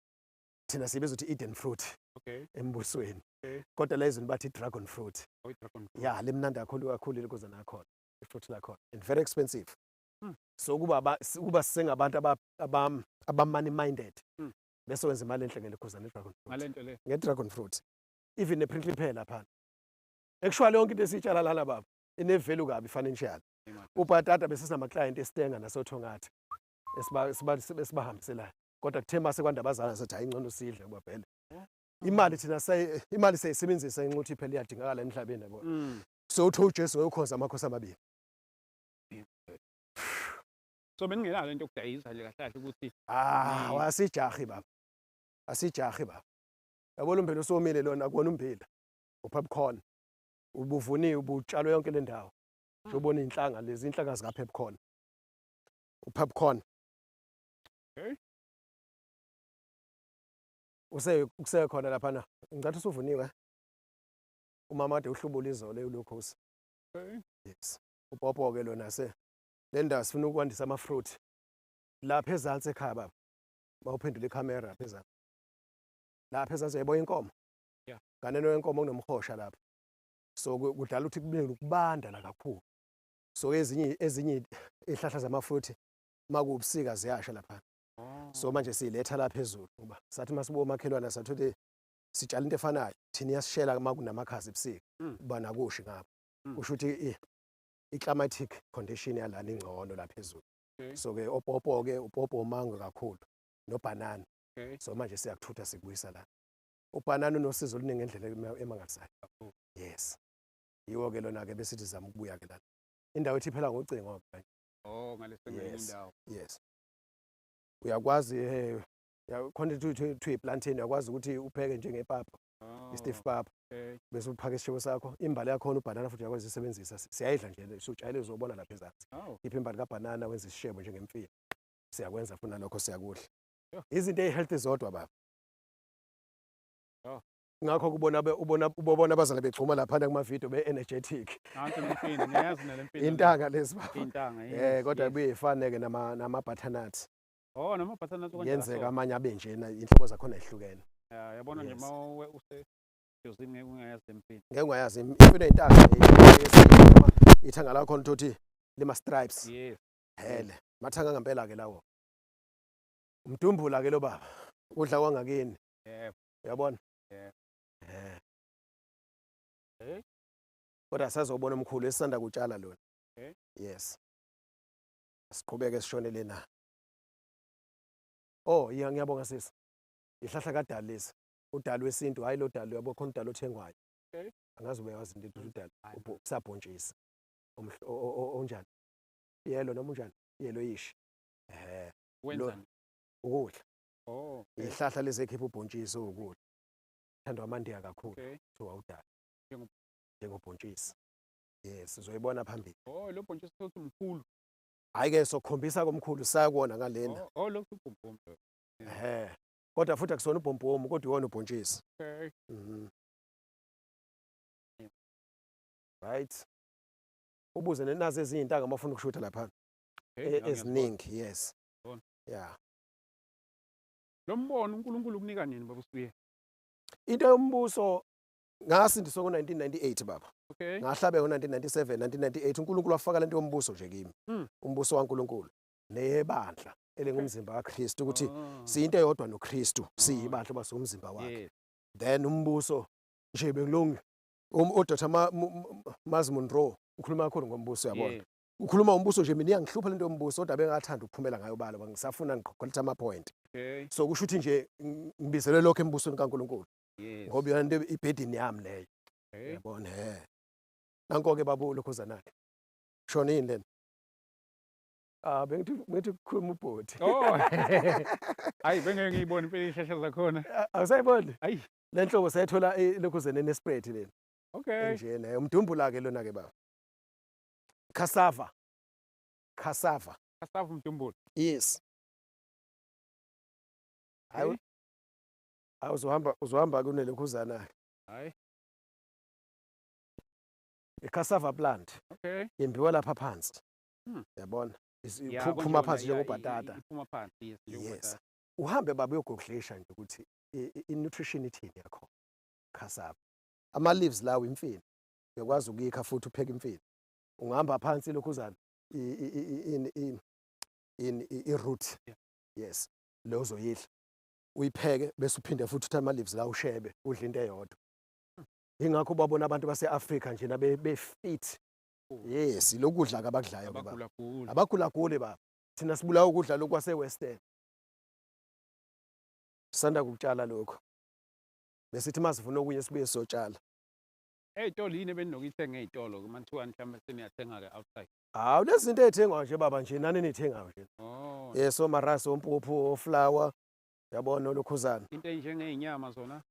thina siyibiza ukuthi Eden fruit Okay. embusweni Okay. kodwa la izini bathi dragon fruit Oh, i-dragon fruit. ya limnandi kakhulu likuza nakhona ifruit lakhona and very expensive Mm. so kuba singabantu abamani minded Mm. bese wenza imali enhle ngelikuza ne-dragon fruit Ngalento le. nge-dragon fruit even ne-prickly pear lapha actually yonke into esitshala lana baba ine-value kabi financial ubhatata bese sinama-client esitenga nasothongathi esibahambiselayo kodwa kuthe mase kwandabazana sathi hayi ngcono sidle ngoba vele imali thina imali siyisebenzisa inxa uthi phela iyadingakala emhlabeni yabo Mm. so uthi uJesu uyokhonza amakhosi amabili So beningenalo into yokudayisa nje kahle kahle ukuthi wasijahi baba asijahi baba yabona ummbila usomile lona akubona ummbila upopcorn ubuvuniwe ubutshalwe yonke le ndawo ubona inhlanga lezi inhlanga zika popcorn Okay. usekhona lapha na ngicathi usuvuniwe umama ade uhlubula izolo elokhosi Okay. yes upopo ke lona le ndawo sifuna ukwandisa ama-fruit lapha ezantsi ekhaya baba mawuphendula ikhamera phezulu lapha ezantsi uyayibona inkomo Yeah. nganeno yenkomo kunomhosha lapha so kudala ukuthi kube ukubanda la kakhulu so ezinye ihlahla zama-fruit makubusika ziyasha lapha so manje siyiletha la phezulu ngoba sathi masibuka omakhelwane sathothi sitshala into efanayo thina iyasishela uma kunamakhazi ebusika kuba nakushi ngapha kusho ukuthi i-climatic condition yalana ingcono la phezulu Okay. so ke upopo umango kakhulu nobhanana Okay. so manje siyakuthutha sikubuyisa la ubhanana unosizo oluningi ngendlela emangalisayo yes yiwo ke lona ke besithi zama ukubuya ke lana indawo ethi phela ngocingo Oh, ngalesengenye yes indawo. yes uyakwazi khona to i-plantain uyakwazi ukuthi upheke njengepapa i-stiff papa Okay. bese uphaka isishebo sakho imbali yakhona ubhanana futhi uyakwazi isebenzisa siyayidla nje sutshayile uzobona lapha ezantsi Oh. iphi imbali kabhanana wenza isishebo njengemfino siyakwenza funa lokho siyakudla Yeah. izinto ezihealthy zodwa baba Oh. ngakho ubona abazali begxuma lapha kuma-video be-energetic Nansi imfino, ngiyazi nale mfino. intanga lezi baba Intanga. kodwa kubuye ifane-ke nama-butternut Oh, nama-butternut kanjalo. yenzeka amanye abe njena inhlobo zakhona ehlukene Yabona nje Yes. uma usejozini ngeke ungayazi le mfino. ngeke ungayazi imfino ey'ntanga ithanga lakhona uthi lima-stripes Yes. hele mathanga ngempela-ke lawo umdumbula-ke lo baba udla kwangakini Yebo. uyabona Yebo. kodwa sazobona omkhulu esisanda kutshala lona Okay. yes siqhubeke sishonele na ngiyabonga sisi ihlahla kadali lesi udali wesintu hayi lo dali uyabo khona udali othengwayo Okay. angazi ubeyazi into udali Hayi. kusabhontshisi onjani yelo noma unjani yellowish Wenzani? ukudla Oh. Okay. ihlahla lezi ekhipha ubhontshisi ukudla thandwa amandiya kakhulu Okay. kuthiwa udali Njengo- njengobhontshisi yes uzoyibona phambili Oh, lo bhontshisi futhi mkhulu. hhayi-ke sokukhombisa komkhulu sayakubona ngalena Oh, lokhu ibhombom. kodwa futhi akusona ubhombomu kodwa iwona ubhontshisi Okay. right? Ubuze nazo ezinye intanga mafuna ukushutha lapha eziningi, yes. Yeah. Lo mbono uNkulunkulu ukunika nini baba uSibuye? Into yombuso ngasindiswa ngo-1998 baba. Okay. Ngahlabeka ngo-1997, 1998 uNkulunkulu wafaka lento yombuso nje kimi. Umbuso waNkulunkulu nebandla elingumzimba kaKristu ukuthi siyinto eyodwa noKristu, siyibandla basumzimba wakhe. Then umbuso nje bekulungi uDr. Miles Monroe ukhuluma kakhulu ngombuso yabona. Ukhuluma umbuso nje mina iyangihlupha lento yombuso kodwa bengathanda ukuphumela ngayo bala ngisafuna ngiqoqeletha ama-point. So kusho ukuthi nje ngibizelwe lokho embusweni kaNkulunkulu. Ngoba yona into ibhedini yami leyo. Yabona nanko-ke babulo khuzanake. Shonini lena. Bengithi kukhuluma ubhoti. Hayi bengeke ngiyibone impela ishasha zakhona. Awusayiboni? Hayi. Le nhlobo sayithola elokhuzene nespread lena. Okay. Nje naye umdumbula ke lona ke baba. Cassava. Cassava umdumbula. Yes. Hayi. Uzohamba kunelokhuzana. Hayi. I-cassava plant. Okay. Yembiwa lapha phansi. Yabona? Iphuma phansi njengobhatata. Iphuma phansi yes. Uhambe baba uyogoglisha nje ukuthi i-nutrition ithini yakho. Cassava. Ama-leaves lawo imfino. Uyakwazi ukuyikha futhi upheke imfino. Ungahamba phansi lokhuzana i-root. Yes. Lo uzoyidla. Uyipheke bese uphinde futhi uthathe ama-leaves la ushebe udla into eyodwa. Ingakho babona abantu base-Afrika nje be-fit. Yes, lokudla abakudlayo baba. Abagulaguli baba. Thina sibulawa ukudla lokhu kwase-Western. Sanda kutshala lokho. Besithi masivuna okunye sibuye sotshala. Ey'tolo yini ebenokuyithenga ey'tolo kuma-2 mhlawumbe seniyathenga-ke outside? Hawu lezi zinto ey'thengwa nje baba nje nani niy'thengayo nje. Yes, omarasi, ompuphu, oflower. Yabona olokhuzana. Into ey'njengey'nyama zona?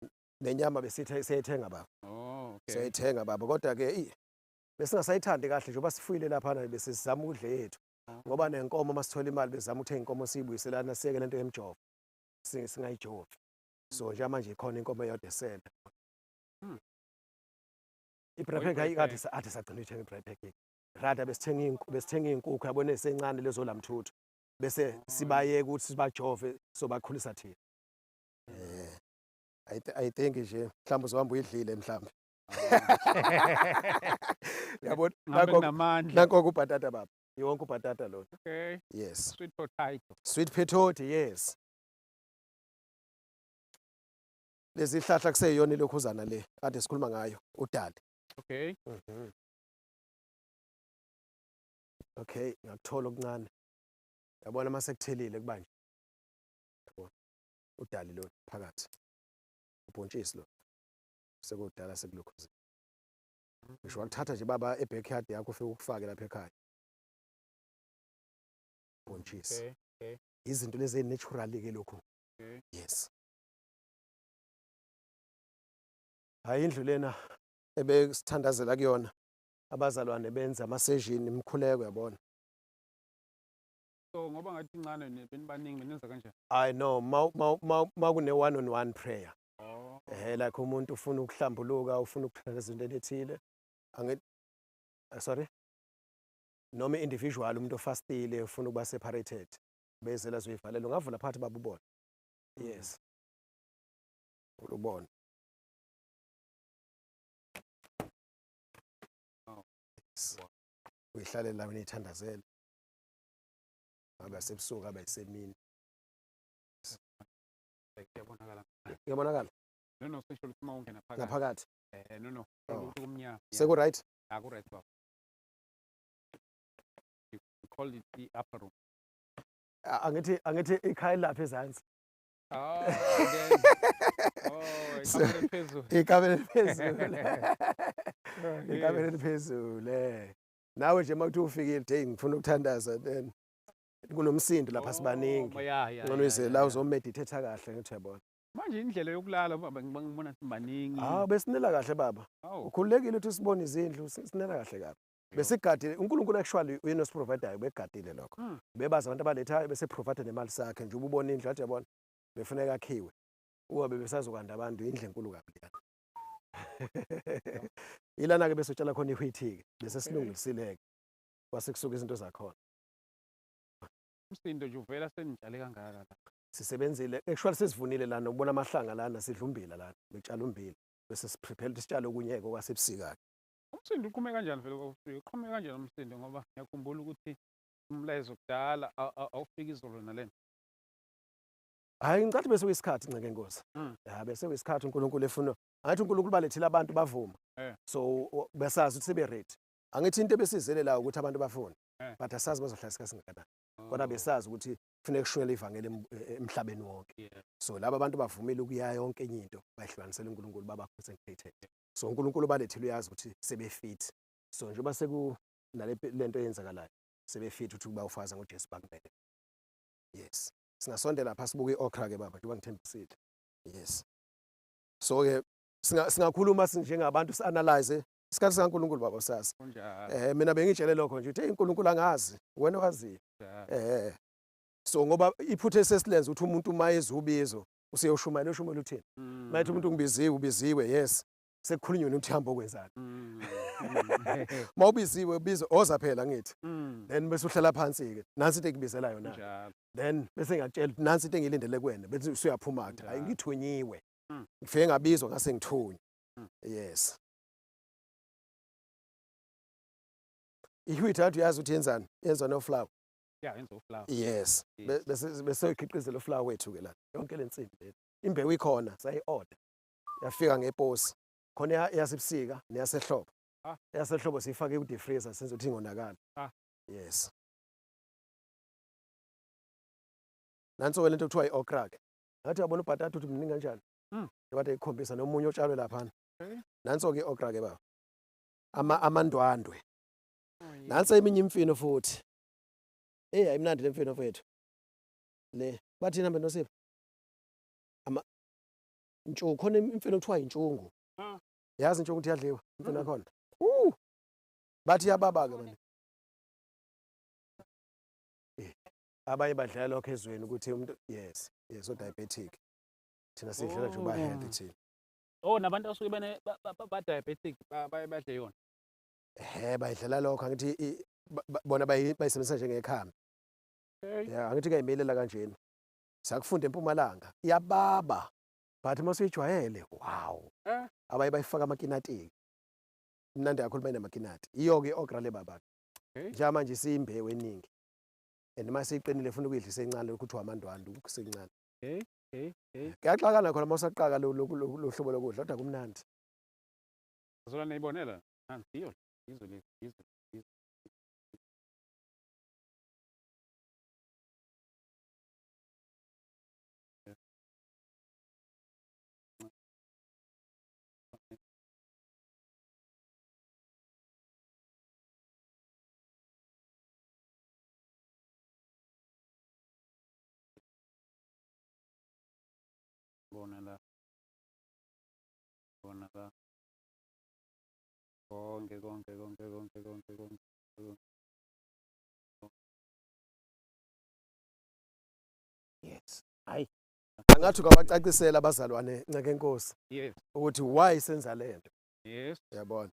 Nenyama besithi siyayithenga baba. Okay. Siyayithenga baba kodwa-ke besingasayithandi kahle njengoba sifuyile laphana bese sizama ukudla yethu. Ngoba nenkomo masithola imali bezama ukuthenga inkomo siyibuyiselana siyeke lento yemjovo. Singayijovi. So nje manje ikhona inkomo eyodwa esele. I-Breipak ayikade sagcina uyithenga i-Breipak. Rather besithenga iy'nkukhu yabona esencane lezo lamthuthu. Bese sibayeke ukuthi sibajove so bakhulisa thina. I think nje mhlawumbe uzohamba uyidlile mhlawumbe. Yabona nanko ubhatata baba. Yonke ubhatata lo. Okay. Yes. Sweet potato. Sweet potato, yes. Lezi hlahla kuseyiyona lokhuzana le ade sikhuluma ngayo udali. Okay. Okay, ngakuthola okuncane. Yabona mase kuthelile kubanje. Yabona. Udali lo phakathi. Ubhontshisi lo. Sekudala sekulokhuza. Ngisho wakuthatha nje baba e-backyard yakho ufike ukufake lapha ekhaya. Ubhontshisi. Okay. Izinto lezi ezinatural ke lokho. Yes. Hayi indlu lena ebesithandazela kuyona abazalwane benza amasejini imkhuleko yabona. So ngoba ngathi incane benibaningi benenza kanjani? I know makune one on one prayer. Like umuntu ufuna ukuhlambuluka ufuna ukuphela izinto ezithile. Sorry. Noma individual umuntu ofastile ufuna ukuba separated. Bezela zoyivalela ungavula phakathi babubona. Yes. Ulubona. Uyihlale la unithandazela. Aba sebusuku aba isemini. Kuyabonakala. Kuyabonakala? No sisho ukuthi uma ungena phakathi. Ngaphakathi. No. Ukuthi kumnyama. Seku right? Aku right baba. You call it the upper room. Angithi ikhaya lapha ezansi. Ikamela phezulu. Ikamela phezulu. Ikamela phezulu. Nawe nje makuthi ufikile hey ngifuna ukuthandaza then kunomsindo lapha sibaningi. Ngcono ize la uzomeditate kahle ngithi yabona. Manje indlela yokulala baba ngibona sibaningi. Besinela kahle baba. Ukhululekile ukuthi sibone izindlu sinela kahle kabi. Besigadi uNkulunkulu actually uyena osiprovidayo begadile lokho. Bebaza abantu abalethayo bese provide nemali sakhe nje ubona indlu athi yabona befuneka akhiwe. Uwabe besazokwanda abantu indlu enkulu kabi. Ilana-ke bese utshala khona ihwiti-ke bese Okay. silungisile-ke kwase kusuka izinto zakhona. Umsindo nje uvela senitshale kangaka la. Sisebenzile actually sesivunile lana ukubona amahlanga lana sidla ummbila lana betshala ummbila bese siprepare ukuthi sitshale okunye-ke okwasebusika-ke. Umsindo uqhume kanjani vele kwakufika? Uqhume kanjani umsindo ngoba ngiyakhumbula ukuthi umlayezo kudala awufika izolo nalena. Hhayi ngicathi bese kuyisikhathi Nceke Nkosi. Ya bese kuyisikhathi uNkulunkulu efuna angithi uNkulunkulu balethile abantu bavuma. So besazi ukuthi sebe-ready. Angithi into ebesizele la ukuthi abantu bafune but asazi bazohlala isikhathi esingakanani. Kodwa besazi ukuthi kufuneka kushunyelwe ivangeli emhlabeni wonke. Yeah. So laba bantu bavumile ukuya yonke enye into bayihlukanisela uNkulunkulu baba consecrated. So uNkulunkulu balethile uyazi ukuthi sebefit. So njengoba lento eyenzakalayo sebefit ukuthi kuba ufaza ngoJesu bakumele. Yes. Singasondela pha sibuke i-okra-ke baba njengoba ngithembisile. Yes. So-ke singakhuluma sinjengabantu si-analyze isikhathi sikaNkulunkulu baba sazi. Kunjalo. Mina bengitshele lokho nje ukuthi uNkulunkulu angazi wena waziyo. So ngoba iphutha esesilenza ukuthi umuntu uma ezubizo useyoshumayela uthini? Mayithi umuntu ungibiziwe ubiziwe yes. Sekukhulunywe ukuthi hamba okwenzani. Mawubiziwe bizo oza phela ngithi. Then bese uhlala phansi-ke nansi into ekubizela yona. Kunjalo. Then bese ngiyakutshela ukuthi nansi into engiyilindele kuwena bese usuyaphuma hayi ngithunyiwe. Ngifike ngabizwa ngase ngithunywa. Yes. Ihwiti athi uyazi ukuthi yenzani? Yenza no-flour. Yeah, yenza uflower. Yes. Yes. Bese ikhiqizela uflour wethu-ke la. Yonke le nsimbi le. Imbewu ikhona sayi-order. Yafika ngeposi. Khona yasebusika neyasehlobo. Eyasehlobo siyifake ku-deep freezer senze ukuthi ingonakali. Yes. Nanso-ke lento okuthiwa i-okra-ke. Ngathi uyabona ubhatata uthi mningi kanjani? Bathi ikhombisa nomunye otshalwe laphana. Nanso-ke i-okra-ke baba. Amandwandwe. Nansi eminye imfino futhi. Ayimnandi le mfino fethu. Le bathi nambe nosipho. Khona imfino okuthiwa intshungu. Yazi intshungu ukuthi iyadliwa imfino yakhona. Bathi iyababa-ke manje. Abanye badlala lokho ezweni ukuthi umuntu yes o-diabetic. Thina sidlela nje uba healthy thina. Oh, nabantu abasuke ba-diabetic badle yona. Bayidlela lokho angithi bona bayisebenzisa njengekhambi. Ya angithi kuyimilela kanjena. Sakufunda eMpumalanga iyababa but masuyijwayele wow. Abaye bayifaka amakinati. Mnandi kakhulu bayinamakinati. Iyo-ke i-okra le baba. Njengamanje siyimbewu eningi. And mase iqinile ufuna ukuyidla isencane ukuthi amandwanda ukusencane. Kuyaxakana khona mawusaqaka lo hlobo lokudla kodwa kumnandi. Zona niyibonela nansi iyo izwe lezi. Bona la. Konke. Yes. Hayi. Angathi ungabacacisela abazalwane Nceke Nkosi. Yes. Ukuthi why senza lento. Yes. Uyabona?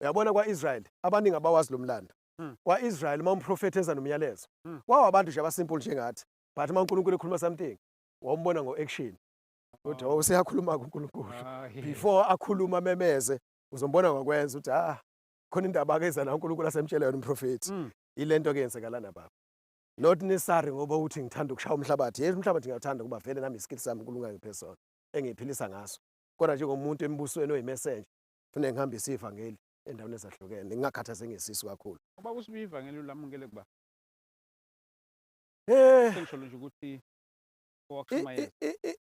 Uyabona kwa-Israel abaningi abawazi lo mlando. Kwa-Israel uma umprofeti eza nomyalezo. Abantu nje abasimple njengathi. But uma uNkulunkulu ekhuluma something wawumbona ngo-action. Uthi useyakhuluma kuNkulunkulu. Before akhuluma memeze uzombona ngokwenza ukuthi khona indaba akeza la uNkulunkulu asemtshela yona umprofeti. Ilento ke yenzekala nababa. Not necessary ngoba uthi ngithanda ukushaya umhlabathi. Yes umhlabathi ngiyathanda kuba vele nami iskill sami uNkulunkulu angiphezona engiphilisa ngaso. Kodwa njengomuntu embusweni oyimessenger kufanele ngihambise ivangeli endaweni ezahlukene ngingakhathazeki ngesisu kakhulu. Ngoba kusibe ivangeli lamukele kuba. Sengisho nje ukuthi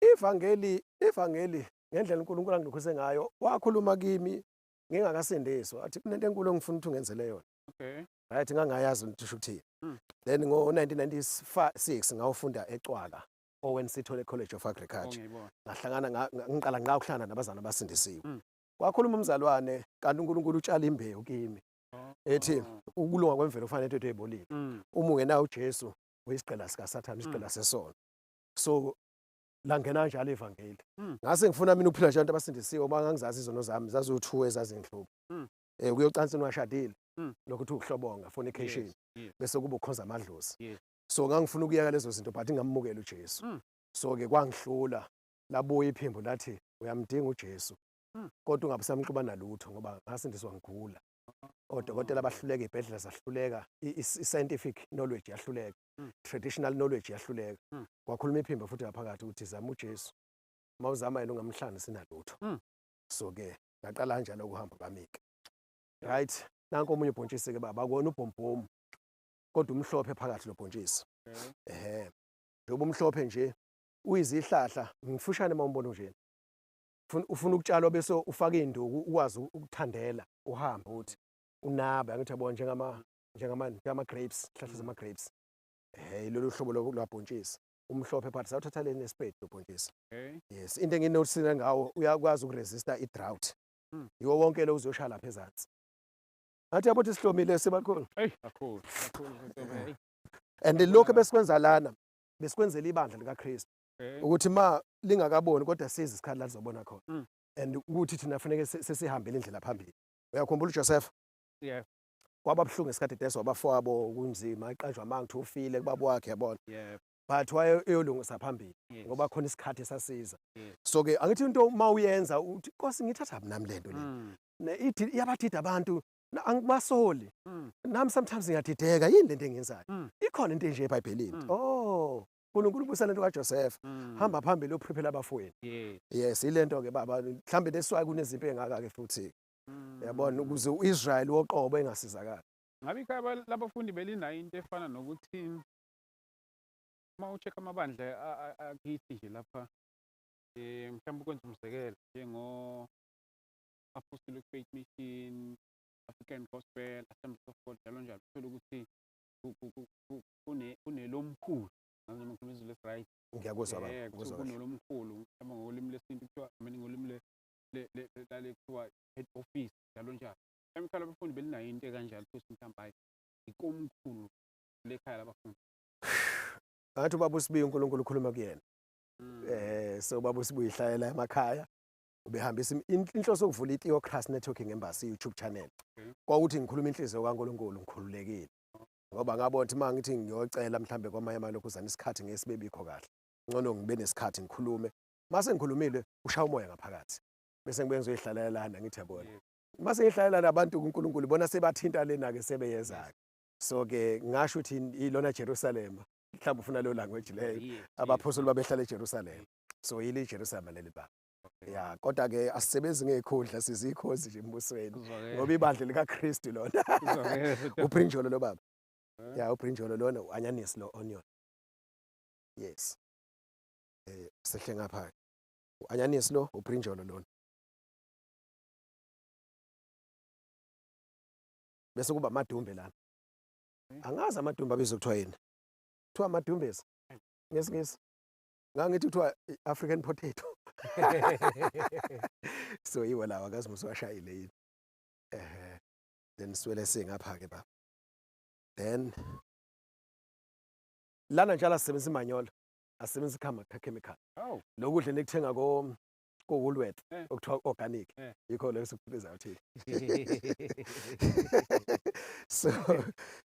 ivangeli ngendlela uNkulunkulu angidukhuse ngayo wakhuluma kimi ngingakasindiswa athi kunento enkulu engifuna ukuthi ungenzele yona. Okay. Right ngangayazi ukuthi uthini. Then ngo-1996 ngawufunda eCwaka Owen Sithole College of Agriculture. Ngahlangana ngiqala ukuhlangana nabazana abasindisiwe. Kwakhuluma umzalwane kanti uNkulunkulu utshala imbewu kimi. Ethi ukulunga kwemvelo kufanele into ebolile. Uma ungenayo uJesu uyisiqela sika Sathane isiqela sesono. So langena njalo ivangeli. Mm. Ngase ngifuna mina ukuphila nje abantu abasindisiwe uma ngangizazi izono zami zazu-2 ezazingihlupha. Mm. Ukuyocansini washadile Mm. lokhu uhlobonga fornication Yes, yes, bese kuba ukhonza amadlozi. yes. So ngangifuna ukuyeka lezo zinto but ngamukela uJesu. Mm. So-ke kwangihlula labuya iphimbo lathi uyamdinga uJesu Mm. kodwa ungabe usamxuba lutho ngoba ngasindiswa ngigula. Odokotela bahluleka, iy'bhedlela zahluleka, i-scientific knowledge yahluleka, Mm. traditional knowledge yahluleka. Mm. Kwakhuluma iphimbo futhi ngaphakathi ukuthi zama uJesu. Uma uzama yena ungamhlanga sinalutho. Mm. So-ke ngaqala kanjalo ukuhamba kwami-ke. Right, nanku omunye ubhontshisi-ke baba, akona ubhombhomu kodwa umhlophe phakathi lo bhontshisi. Okay. Njengoba umhlophe nje uyizihlahla ngifushane uma umbona nje. Ufuna ukutshalwa bese ufaka iy'nduku ukwazi ukuthandela uhambe uthi unaba angithi yabona njengama-grapes, ihlahla zama-grapes. Ilolu hlobo lwabhontshisi umhlophe phakathi sawuthatha le nesipedi lo bhontshisi. Okay. Yes, into enginotisile ngawo uyakwazi ukuresista i-drought. Mm. Yiwo wonke lo uzoshaya lapha ezansi. Ngathi yabo ukuthi sihlomile sebakhulu. Hey, kakhulu. Hey. And lokho besikwenza lana besikwenzela ibandla likaKristu Okay. ukuthi ma lingakaboni kodwa size isikhathi la lizobona khona. Mm. And ukuthi thina kufanele sesihambele indlela phambili. Uyakhumbula uJoseph? Yeah. Kwaba buhlungu isikhathi deswa abafowabo kunzima iqanjwa manga ufile kubaba wakhe yabona. Yeah. But wayeyolungisa phambili Yes. ngoba khona isikhathi esasiza. Yes. So-ke angithi into ma uyenza uthi Nkosi ngithatha nami lento le. Mm. Iyabathida abantu angibasoli. Mm. Nami sometimes ngiyadideka yini lento engiyenzayo. Mm. Ikhona into enje eBhayibhelini. Mm. Oh, uNkulunkulu ubusana into kaJoseph. Mm. Hamba phambili uprepare abafowenu. Yes. Yes, ilento-ke baba mhlambe leswayo kunezimpi engaka-ke futhi. Mm. Yabona ukuze uIsrael woqobo engasizakala. Ngabe ikhaya labafundi belinayo into efana nokuthi uma u-check amabandla akithi nje lapha mhlawumbe ukwenza umzekelo njengo Apostolic Faith Mission, African Gospel, Assemblies of God njalo njalo, uthole ukuthi kunelomkhulu noma ngikhuluma izwi lesi-right. Ngiyakuzwa baba, ngikuzwa kahle. Kunelomkhulu mhlawumbe ngolimi lesintu kuthiwa ngolimi lale kuthiwa head office njalo njalo. Mhlawumbe ikhaya labafundi belinayo into ekanjalo futhi mhlawumbe hayi ikomkhulu lekhaya labafundi. Ngathi ubaba uSibiya uNkulunkulu ukhuluma kuyena. Mm. So ubaba uSibiya ihlayela emakhaya ubehambisa inhloso yokuvula iTheocracy Networking Embassy YouTube channel. Okay. Kwawuthi ngikhuluma inhliziyo kaNkulunkulu ngikhululekile. Ngoba ngabona ukuthi mangithi ngiyocela mhlambe kwamanye amalokhuzana isikhathi ngesibebikho kahle. Ngcono ngibe nesikhathi ngikhulume. Mase ngikhulumile ushaya umoya ngaphakathi. Bese ngibe ngizoyihlalela lana ngithi yabona. Yes. Mase ngihlalela nabantu uNkulunkulu bona sebathinta lena-ke sebeyeza-ke. So-ke ngasho ukuthi ilona Jerusalema. Mhlawumbe ufuna leyo language leyo. Yes. Abaphostoli babehlala eJerusalem. So yile iJerusalem leli baba. Okay. Ya kodwa-ke asisebenzi ngey'khundla sizikhozi nje embusweni Kuzwakele. ngoba ibandla likaKristu lona. Kuzwakele. Ubrinjolo lo baba. Eh? Ya ubrinjolo lona u-anyanisi lo onion. Yes. Sehle ngapha. U-anyanisi lo ubrinjolo lona. Bese kuba amadumbe lana. Angazi amadumbe abizwa kuthiwa yini. Kuthiwa amadumbezi. Ngesingisi. Ngangithi kuthiwa African potato. So yiwo lawa akazi musiwashayile yini. Then siwele singapha-ke baba. Then lana njalo asisebenzisa imanyolo, asisebenzisa chemical. Oh. Lokudla nekuthenga ko-Woolworth Eh. okuthiwa organic. Eh. Yikho leso sikubiza uthini.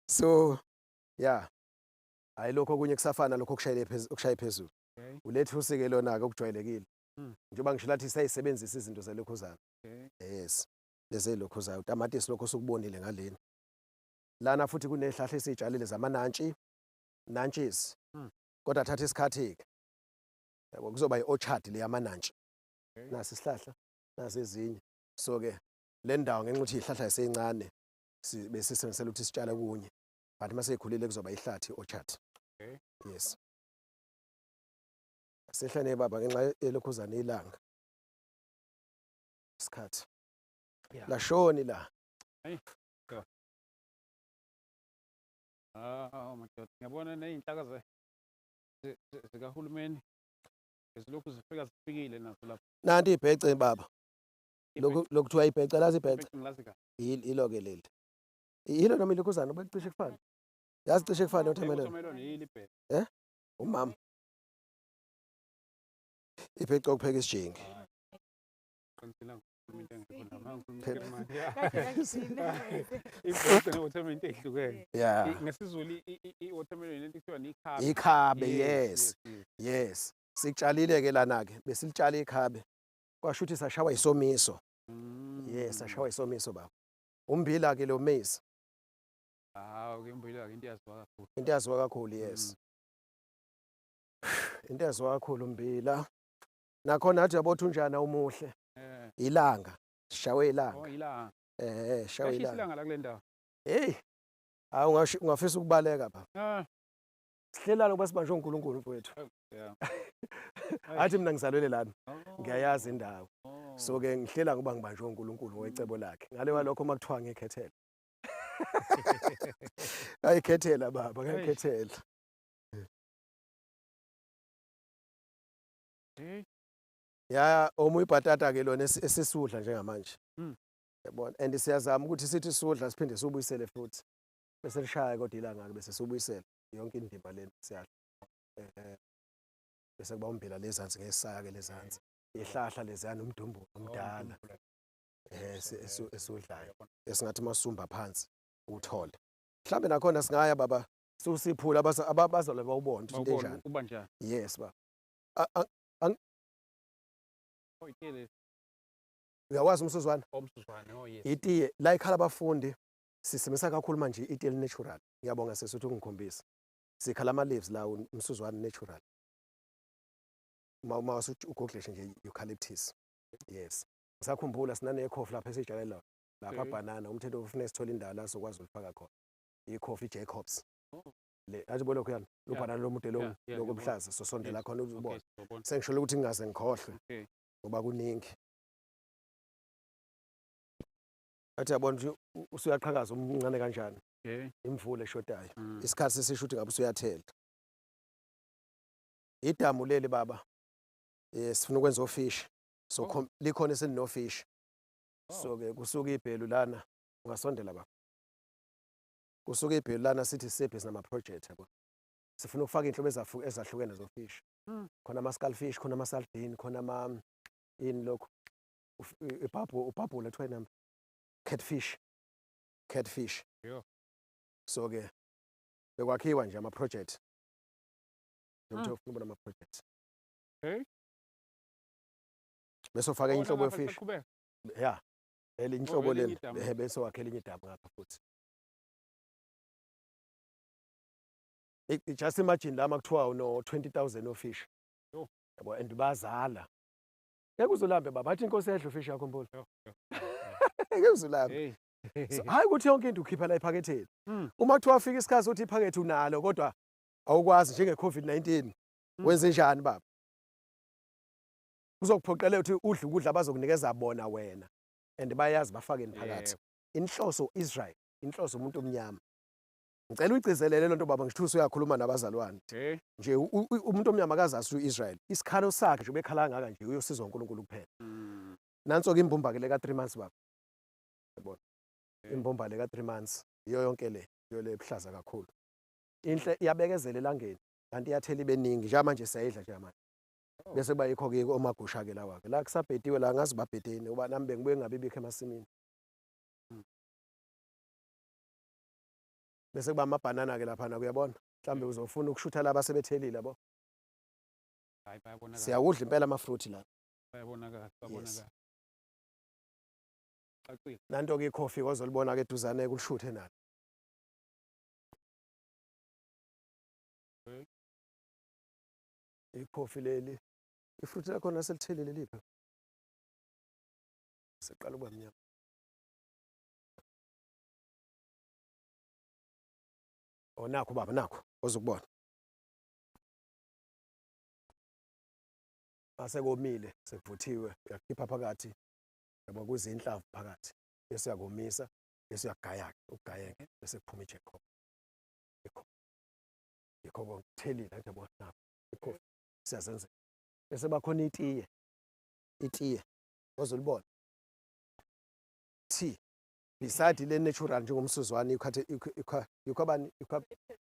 So yeah. Hayi lokho okunye kusafana lokho okushaya phezulu. Okay. Ulethusi-ke lona-ke okujwayelekile. Mm. Njengoba ngisho lathi sayisebenzisa izinto zalokhuzana. Okay. Yes. Lezi lokhuzayo utamatisi lokho sokubonile ngaleni. Lana futhi kunehlahla esitshalile zamanantshi, nantshisi. Mm. Kodwa thatha isikhathi-ke. Yabo kuzoba i-orchard le yamanantshi. Okay. Nasi isihlahla, nasi ezinye. So-ke le ndawo ngenxa ukuthi ihlahla esencane besisebenzisela ukuthi sitshala kunye. But mase ikhulile kuzoba ihlathi orchard. Okay. Yes. Sehlane baba ngenxa yelokhuzana ilanga. Isikhathi. Yeah. Lashoni la. Madoda ngiyabona ney'nhlaka zikahulumeni zilokhu zifikile nazo lapho. Nanti ibhece baba. Lokhu kuthiwa ibhece lazi ibhece. Ngilazi kahle. Yilo-ke leli. Yilo noma ilokhuzana becishe kufana. Yazi cishe kufana noThamelelo. Watermelon yini ibhele? Umama. ipheca ukupheka isijingi. Qinisile ngikhuluma into engekho nami ngikhuluma Phela. manje. Yeah. Ibhokwe watermelon into ehlukene. Yeah. NgesiZulu i-watermelon into kuthiwa ikhabe. Ikhabe, Yes, yes. yes. Yes. Sikutshalile ke lana ke besilitshala ikhabe. Kwasho ukuthi sashawa isomiso. Yes, sashawa isomiso baba. Ummbila ke lo maize. Hawu-ke imbila-ke into yaziwa kakhulu. Into yaziwa kakhulu, yes. Into yaziwa kakhulu ummbila. Nakhona athi yabo thunjana umuhle. Ilanga. Sishawe ilanga. Oh, ilanga. Sishawe Kashisa ilanga. ilanga la kule ndawo. Hey. Hawu ungafisa ukubaleka baba. Ah, Sihlelana ngoba sibanjwe uNkulunkulu mfowethu. yeah. Athi mina ngizalwele lana. Oh. Ngiyayazi indawo. Oh. So ke ngihlela ngoba ngibanjwe uNkulunkulu ngecebo lakhe. Ngale kwalokho makuthiwa ngikhethela. Ayikhethela baba, ngayikhethela. Hey. Ya omu ibhatata ke lona esisudla njengamanje. Mm. Yabona and siyazama ukuthi sithi sudla siphinde subuyisele futhi. Bese lishaya kodwa ilanga ke bese subuyisela yonke indima leni siyadla. Bese kuba umbila lezansi ngesaya ke lezansi. Ihlahla lezana umdumbu omdala. Esudlayo. Esingathi masumba phansi uthole. Mhlambe nakhona singaya baba susiphula abazalwa bawubona into enjani. Uba njani? Yes baba. Oh, itiye. Uyawazi umsuzwana? Omsuzwane, oh yes. Itiye la ikhala abafundi sisebenzisa kakhulu manje itiye natural. Ngiyabonga sesuthu ngikhombisa. Sikhala ama leaves la umsuzwane natural. Mawusu ugogleshe nje eucalyptus. Yes. Ngisakhumbula sinane coffee lapha esitshalela lapha banana umthetho ufuna sithola indawo la sokwazi ulifaka khona. I-coffee Jacobs. Oh. Le athi bolo kuyana lo banana lo mude lo lokuhlaza sosondela khona uzubona. Sengisho ukuthi ngingaze ngikhohlwe. Okay. Ngoba kuningi. Athi yabona ukuthi usuyaqhakaza umncane kanjani. Okay. Imvula eshodayo. Isikhathi sesisho ukuthi ngabe usuyathela. Idamu leli baba. Sifuna ukwenza ofish. So likhona esino fish. So ke kusuka ibhelu lana ungasondela baba. Kusuka ibhelu lana sithi sibhizi nama project yabo. Sifuna ukufaka inhlobo ezahlukene zofish. Khona ama skullfish, khona ama sardine, khona ama ini lokho. Ubhabhula ethiwa inamba. Catfish. Yeah. So ke bekwakhiwa nje ama project. Ngithi ufuna ubona ama project. Okay. Bese ufaka inhlobo yefish. Yeah. Inhlobo elinye leli bese wakhela inye idamu ngapha futhi. Just imagine la makuthiwa uno 20,000 ofish. Yo. Yabo and bazala. Ngeke uzolambe baba athi inkosi edla ufish yakho mpholo. Ngeke uzolambe. So hayi ukuthi yonke into ukhipha la ephaketheni. Uma kuthiwa afika isikhathi uthi iphakethe unalo kodwa awukwazi njenge COVID-19 wenze njani baba? Uzokuphoqela ukuthi udle ukudla abazokunikeza bona wena and bayazi bafake phakathi. Inhloso Israel, inhloso umuntu omnyama. Ngicela uyigcizelele lonto baba ngithusa uyakhuluma nabazalwane. Nje umuntu omnyama akazazi uIsrael. Isikhalo sakhe nje bekhala ngaka nje uyosizwa uNkulunkulu kuphela. Nanso ke imbumba ke le ka 3 months baba. Yabona. Imbumba le ka 3 months iyo yonke le ebuhlaza kakhulu. Inhle iyabekezela elangeni kanti iyathela ibeningi nje manje siyayidla nje manje. Bese kuba yikho ke omagusha ke lawa ke la kusabhediwe la ngazi babhedeni uba nami bengibuye ngabibikho emasimini. Bese kuba amabhanana ke lapha na kuyabona mhlambe uzofuna ukushutha laba sebethelile yabo. Hayi bayabonakala. Siyawudla impela ama fruit la. Bayabonakala. Xaqile. Nanto ke icoffee ozolibona ke eduzane kulishuthe nalo. Icoffee leli ifruit lakhona selithelile lipha. Seqala ukuba mnyama. Nakho baba nakho ozokubona. Mase komile sekuvuthiwe uyakhipha phakathi yabo kuzinhlavu phakathi bese uyakomisa bese uyagaya ugayeke bese kuphuma iJacob. Yikho kokuthelile nje yabo nakho. Yikho siyazenza. Bese bakhona itiye ozolibona. Tea beside le natural njengomsuzwane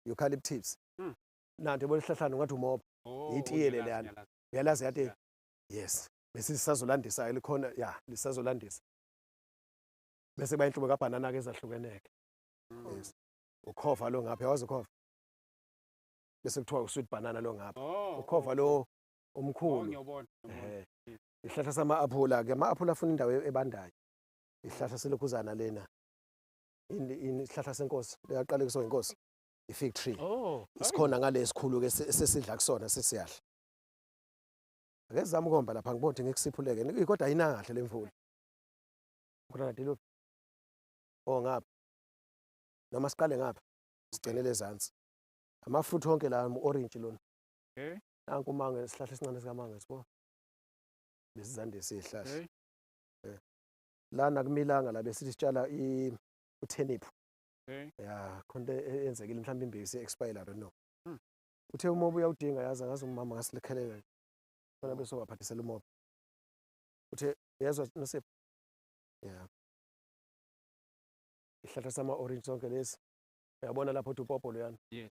eucalyptus. Nanti bona isihlahlana ngathi umoba. Itiye leliyana. Uyalazi yati yes bese sisazolandisa likhona ya lisazolandisa bese bayinhlobo kabanana ke ezahlukeneke yes ukhova lo ngapha yazi ukhova bese kuthiwa usweet banana lo ngapha ukhova lo omkhulu ngiyabona ihlahla sama-aphula ke ama-aphula afuna indawo ebandayo ihlahla selokhuzana lena isihlahla senkosi liyaqala kuso inkosi i-fig tree isikhona ngale sikhulu ke sesidla kusona sesiyadla ake zama ukomba lapha ngibona ngikusiphuleke kodwa ayinangahle lemvula khona dilo ngapha noma siqale ngapha sigcinele ezantsi amafruit onke la orange lona nanku umango isihlahla esincane sikamango sibona besizandise ihlahla lana kumilanga la besithi sitshala utheniphu ya khonto enzekile mhlawumbe imbisi expire I don't know uthe umoba uyawudinga yazi ngazi umama ngasilikhelela khona bese waphathisela umoba uthe uyezwa nosipho ya ihlahla sama orange sonke lesi uyabona lapho uthi upopo loyana yes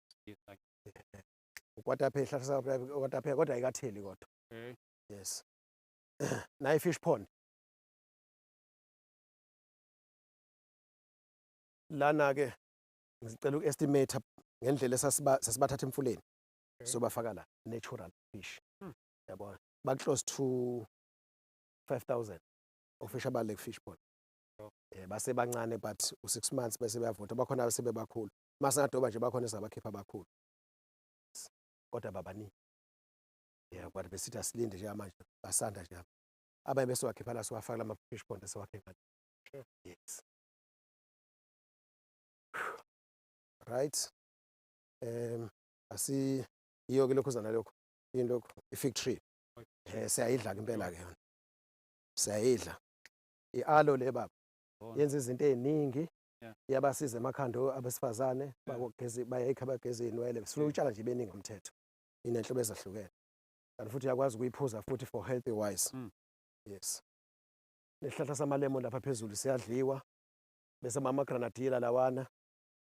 ukwataphe ihlahla sa ukwataphe kodwa ayikatheli kodwa yes nayi fish pond lana ke ngicela uku-estimate ngendlela sasibathatha emfuleni sobafaka la natural fish yabona close to 5,000 ofisha bale fish pond base bancane but u6 months bese bayavutha bakhona sebebakhulu mase ngadoba nje bakhona ezabakhipha abakhulu kodwa babaningi kwathi besithi asilinde nje manje basanda nje abaye bese wakhipha la siwafaka lama fish pond esiwakhipha yes right iyo ke lokhuzana lokho into i-fig tree siyayidla impela ke yona siyayidla i-aloe le baba yenza izinto eziningi iyabasiza emakhanda abesifazane bayayikha bageze inwele sifuna ukutshala nje beningi umthetho inenhlobo ezahlukene kanti futhi uyakwazi ukuyiphuza futhi for healthy wise yes nesihlahla samalemon lapha phezulu siyadliwa bese ama granadilla lawana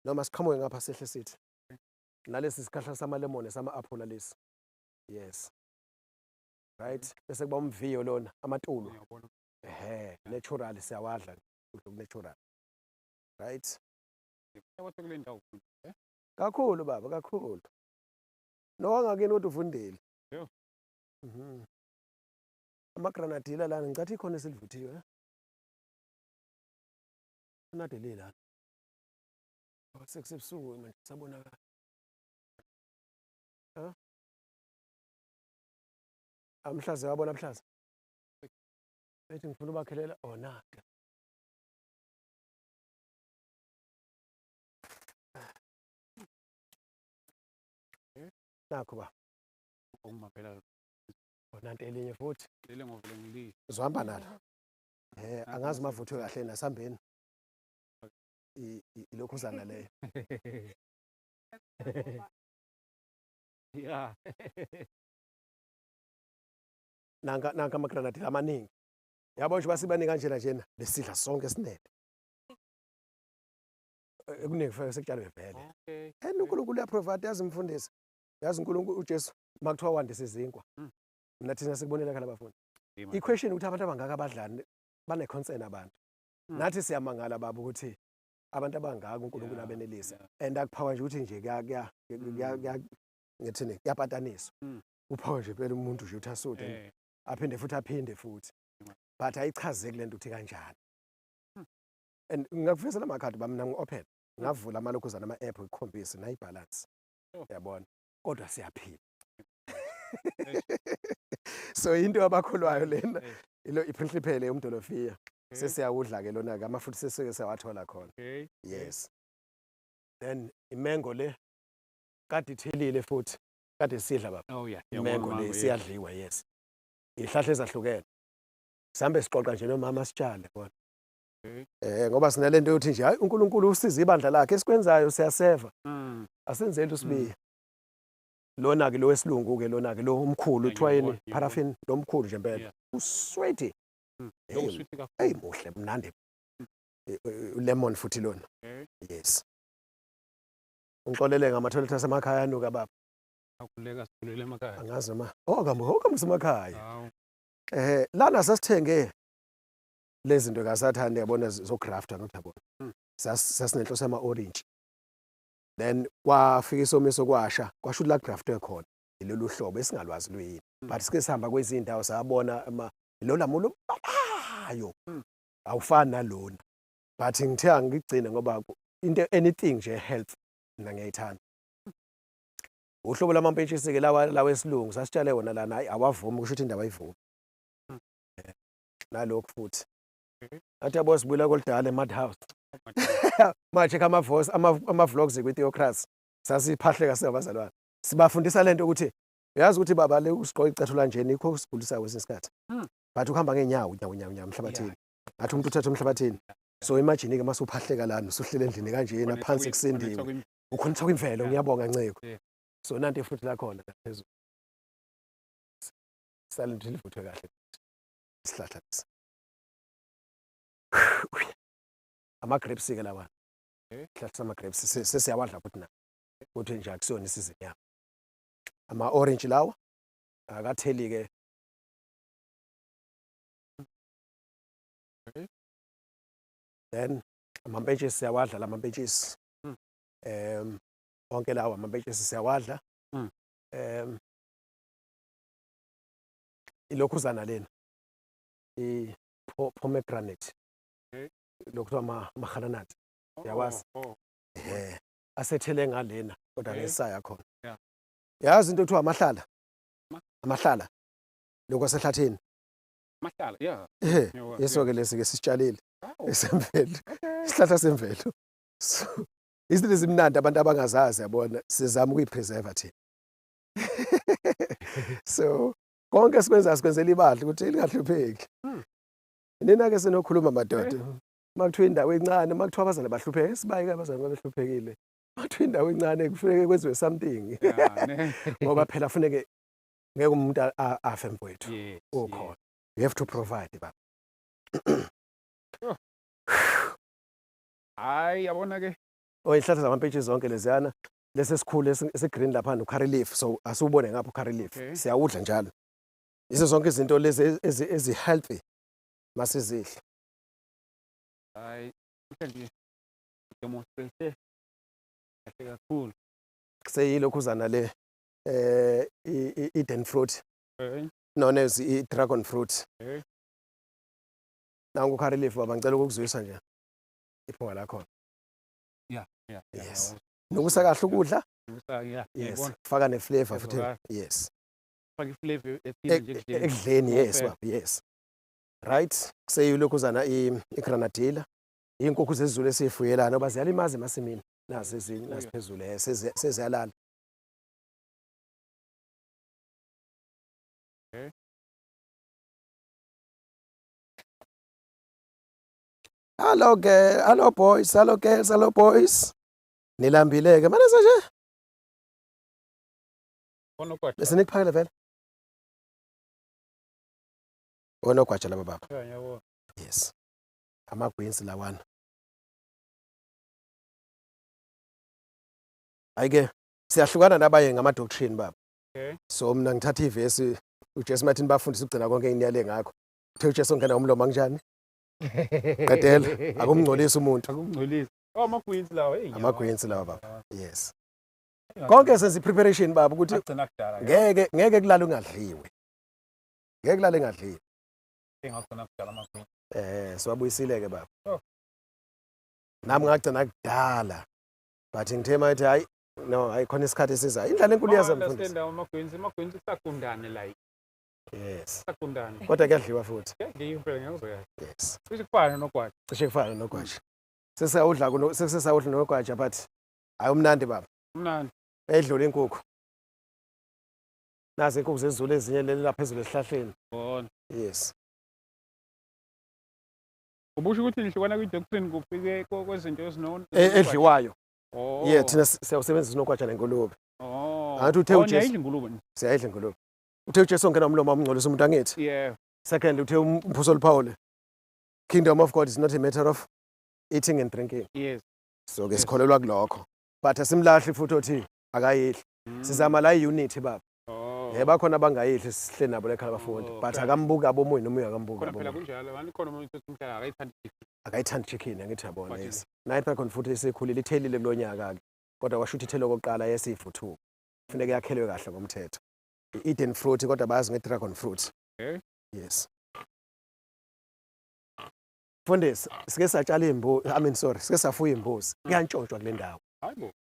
noma siqhamuke ngapha sehle sithi nalesi sikhahla samalemon sama-aphula lesi yes right bese kuba umviyo lona amatulo natural siyawadla natural right kule ndawo kakhulu baba kakhulu nowangakini kodwa uvundile ama-granadilla lana ngicathi ikhona esilivuthiwe unadeli lana sekusebusuku manje sabonakala amhlaza wabona mhlaza ethi ngifuna ubakhelela naka nakho ba ongimaphela nanto elinye futhi lele ngovele ngilile uzohamba nalo angazi mavutho kahle nasambeni ilokhuzana leyo ya nanka ama-granadilla amaningi yabo nje basibaningi kanjena njena besidla sonke sinele ekuningi fake sekutshalwe vele uNkulunkulu uyaprovide yazi mfundisi yazi uNkulunkulu uJesu makuthiwa wandisa izinkwa mina thina sikubonela khala bafundi i-question ukuthi abantu abangaka abadlani bane-concern abantu nathi siyamangala baba ukuthi abantu abangaka uNkulunkulu abenelisa and akuphawa nje ukuthi nje ngithini kuyapataniswa uphawa nje phela umuntu nje uthi asude aphinde futhi but ayichaze kule nto uthi kanjani and ngingakufisela amakhadi bami mina ngi-open ngavula amalokhuzana ama-app ngikhombise nayi-balance yabona kodwa siyaphila so into abakholwayo lena ilo i-principle yomdolofiya sesiyawudla ke lona-ke amafuthi sesike siyawathola khona yes then imengo le kade ithelile futhi kade sidla baba imengo le siyadliwa yes ihlahla ezahlukene sihambe siqoqa nje nomama sitshale bona ngoba sinalento yokuthi nje hayi uNkulunkulu usiza ibandla lakhe esikwenzayo siyaseva asenzeli usibiya lona ke lo wesilungu ke lona ke lo umkhulu uthiwa yini paraffin lo mkhulu nje impela usweet hey muhle mnandi lemon futhi lona yes ngixolele ngama-toilet asemakhaya anuka baba akuleka sithulele emakhaya angazi ma okam semakhaya Lana sasithenge lezi zinto kasathane yabona zografta nokuthi yabona. Sasinenhloso yama-orange. Then kwafika isomiso kwasha, kwasho ukuthi la graftwe khona ilolu hlobo esingalwazi luyini. But sike sihamba kwezinye indawo sabona lo lamula obalayo. Awufani nalona. But ngithe angigcine ngoba into anything nje health mina ngiyayithanda. Uhlobo lamampentshisi ke lawa esilungu sasitshale wona lana hayi awavumi kusho ukuthi indawo ayivumi. Nalokho futhi. Athi yabo sibuyela koludala eMadhouse. Manje ama-vlogs kwi-Theocracy sasiphahleka singabazalwane. Sibafundisa lento ukuthi uyazi ukuthi baba le usigqoka icathulo kanjeni ikho sigulisayo kwesinye isikhathi. But ukuhamba ngeenyawo emhlabathini. Ngathi umuntu uthatha emhlabathini. So imagine ke mase uphahleka lana usuhlele endlini kanjena phansi kusindiwe. Ukhonisa kwimvelo ngiyabonga Nceko. So nanti ifuthi la khona phezulu. Salento livuthwe kahle. Isihlahla lesi. Ama-grapes ke lawa. Isihlahla sama-grapes sesiyawadla futhi na. Kuthi nje akusona isizini yabo. Ama-orange lawa akatheli ke. Then amampentshisi siyawadla lamampentshisi. Onke lawa amampentshisi siyawadla. Ilokhuzana lena pomegranate. Lokho ama-granate yawazi. Asethele ngalena kodwa ngesaya khona. Yazi into ekuthiwa amahlala lokho asehlathini. Amahlala, yeah. Yeso ke lesi ke sisitshalile esemvelo. Isihlahla semvelo. So izinto ezimnandi abantu abangazazi yabona sizama ukuyipreserve thina. So konke sikwenza sikwenzela ibadla ukuthi lingahlupheki. Nina ke senokhuluma madoda. Makuthiwa indawo encane makuthiwa abazali bahlupheke sibayeke abazali babehluphekile. Makuthiwa indawo encane kufanele kwenziwe something. Ngoba phela kufanele ngeke umuntu afe mfowethu. Ukhona. You have to provide baba. Hayi yabona ke. Izihlahla zamampentshisi zonke leziyana lesi sikhulu esigreen lapha no curry leaf so asubone ngapha curry leaf siyawudla njalo. Izo zonke izinto lezi ezi healthy masizidla. Hayi mhlawumbe demonstrate kahle kakhulu. Kuseyilokhuzana le Eden fruit. Known as i-dragon fruit. Nangu curry leaf baba ngicela ukukuzwisa nje. Iphunga la khona. Yes. Nokusa kahle ukudla? Yes. Faka ne-flavor futhi. Yes. Faka i-flavor ethile nje ekudleni yes baba yes. Right? Kuseyilokhuzana i-granadilla. Inkukhu zezulu esifuyelana oba ziyalimaza emasimini. Nazi phezulu seziyalala. Hello girl, hello boys, hello girls, hello boys. Nilambileke manje nje. Bese nikuphakele vele. Onogwaja laba baba. Yabo. Yes. Amagwinsi lawana. Ayike siyahlukana nabaye ngama doctrine baba. So mina ngithatha ivesi uJesu Martin bafundisa ukugcina konke iniyale ngakho. Uthe uJesu ongena umlomo kanjani? Qedela akumngcolisi umuntu. Akumngcolisi. Amagwinsi lawa hey. Amagwinsi lawa baba. Yes. Konke senza preparation baba ukuthi agcina kudala. Ngeke kulala ungadliwe. Ngeke kulala engadliwe. Engagcina kudala amagwinsi. Siwabuyisile ke baba. Nami ngagcina kudala. But ngithe mayithi hayi no ayikhona isikhathi esizayo. Indlela enkulu yazamfundisa. Amagwinsi sakundane like. Yes. Sakundane. Kodwa kuyadliwa futhi. Kuyadliwa impela ngiyakuzwa. Yes. Cishe kufana nogwaja. Cishe kufana nogwaja. Sesawudla nogwaja but hayi umnandi baba. Umnandi. Edlula inkukhu. Nazi inkukhu zezulu ezinye leli lapha phezulu esihlahleni. Bona. Yes. Ubusho ukuthi lihlukana kwi-doctrine kufike kwezinto ezinona edliwayo. Oh. Thina siyawusebenzisa nogwaja nenkulubi. Oh. Ngathi uthe uJesu. Uyayidla ingulube. Siyayidla ingulube. Uthe uJesu ongena umlomo omngcolisa umuntu angithi. Yeah. Second uthe umphuzo Paul. Kingdom of God is not a matter of eating and drinking. Yes. So ke sikholelwa kulokho. But asimlahli futhi othi akayidli. Sizama la unity baba. Oh. bakhona abangayidli sihle nabo lekhaya abafundi but akambuki abomoyi noma uyakambuki khona phela kunjalo manje khona umuntu othi mhla akayithandi chicken akayithandi chicken angithi yabona But yes naye phela khona futhi esekhulile ithelile kulo nyaka ke kodwa washo ukuthi ithelo kokuqala yesivuthuka kufuneka yakhelwe kahle ngomthetho i-Eden fruit kodwa bayazi nge-dragon fruit yes Mfundisi sike satshala imbuzi sike safuya imbuzi kuyantshontshwa kule ndawo hayibo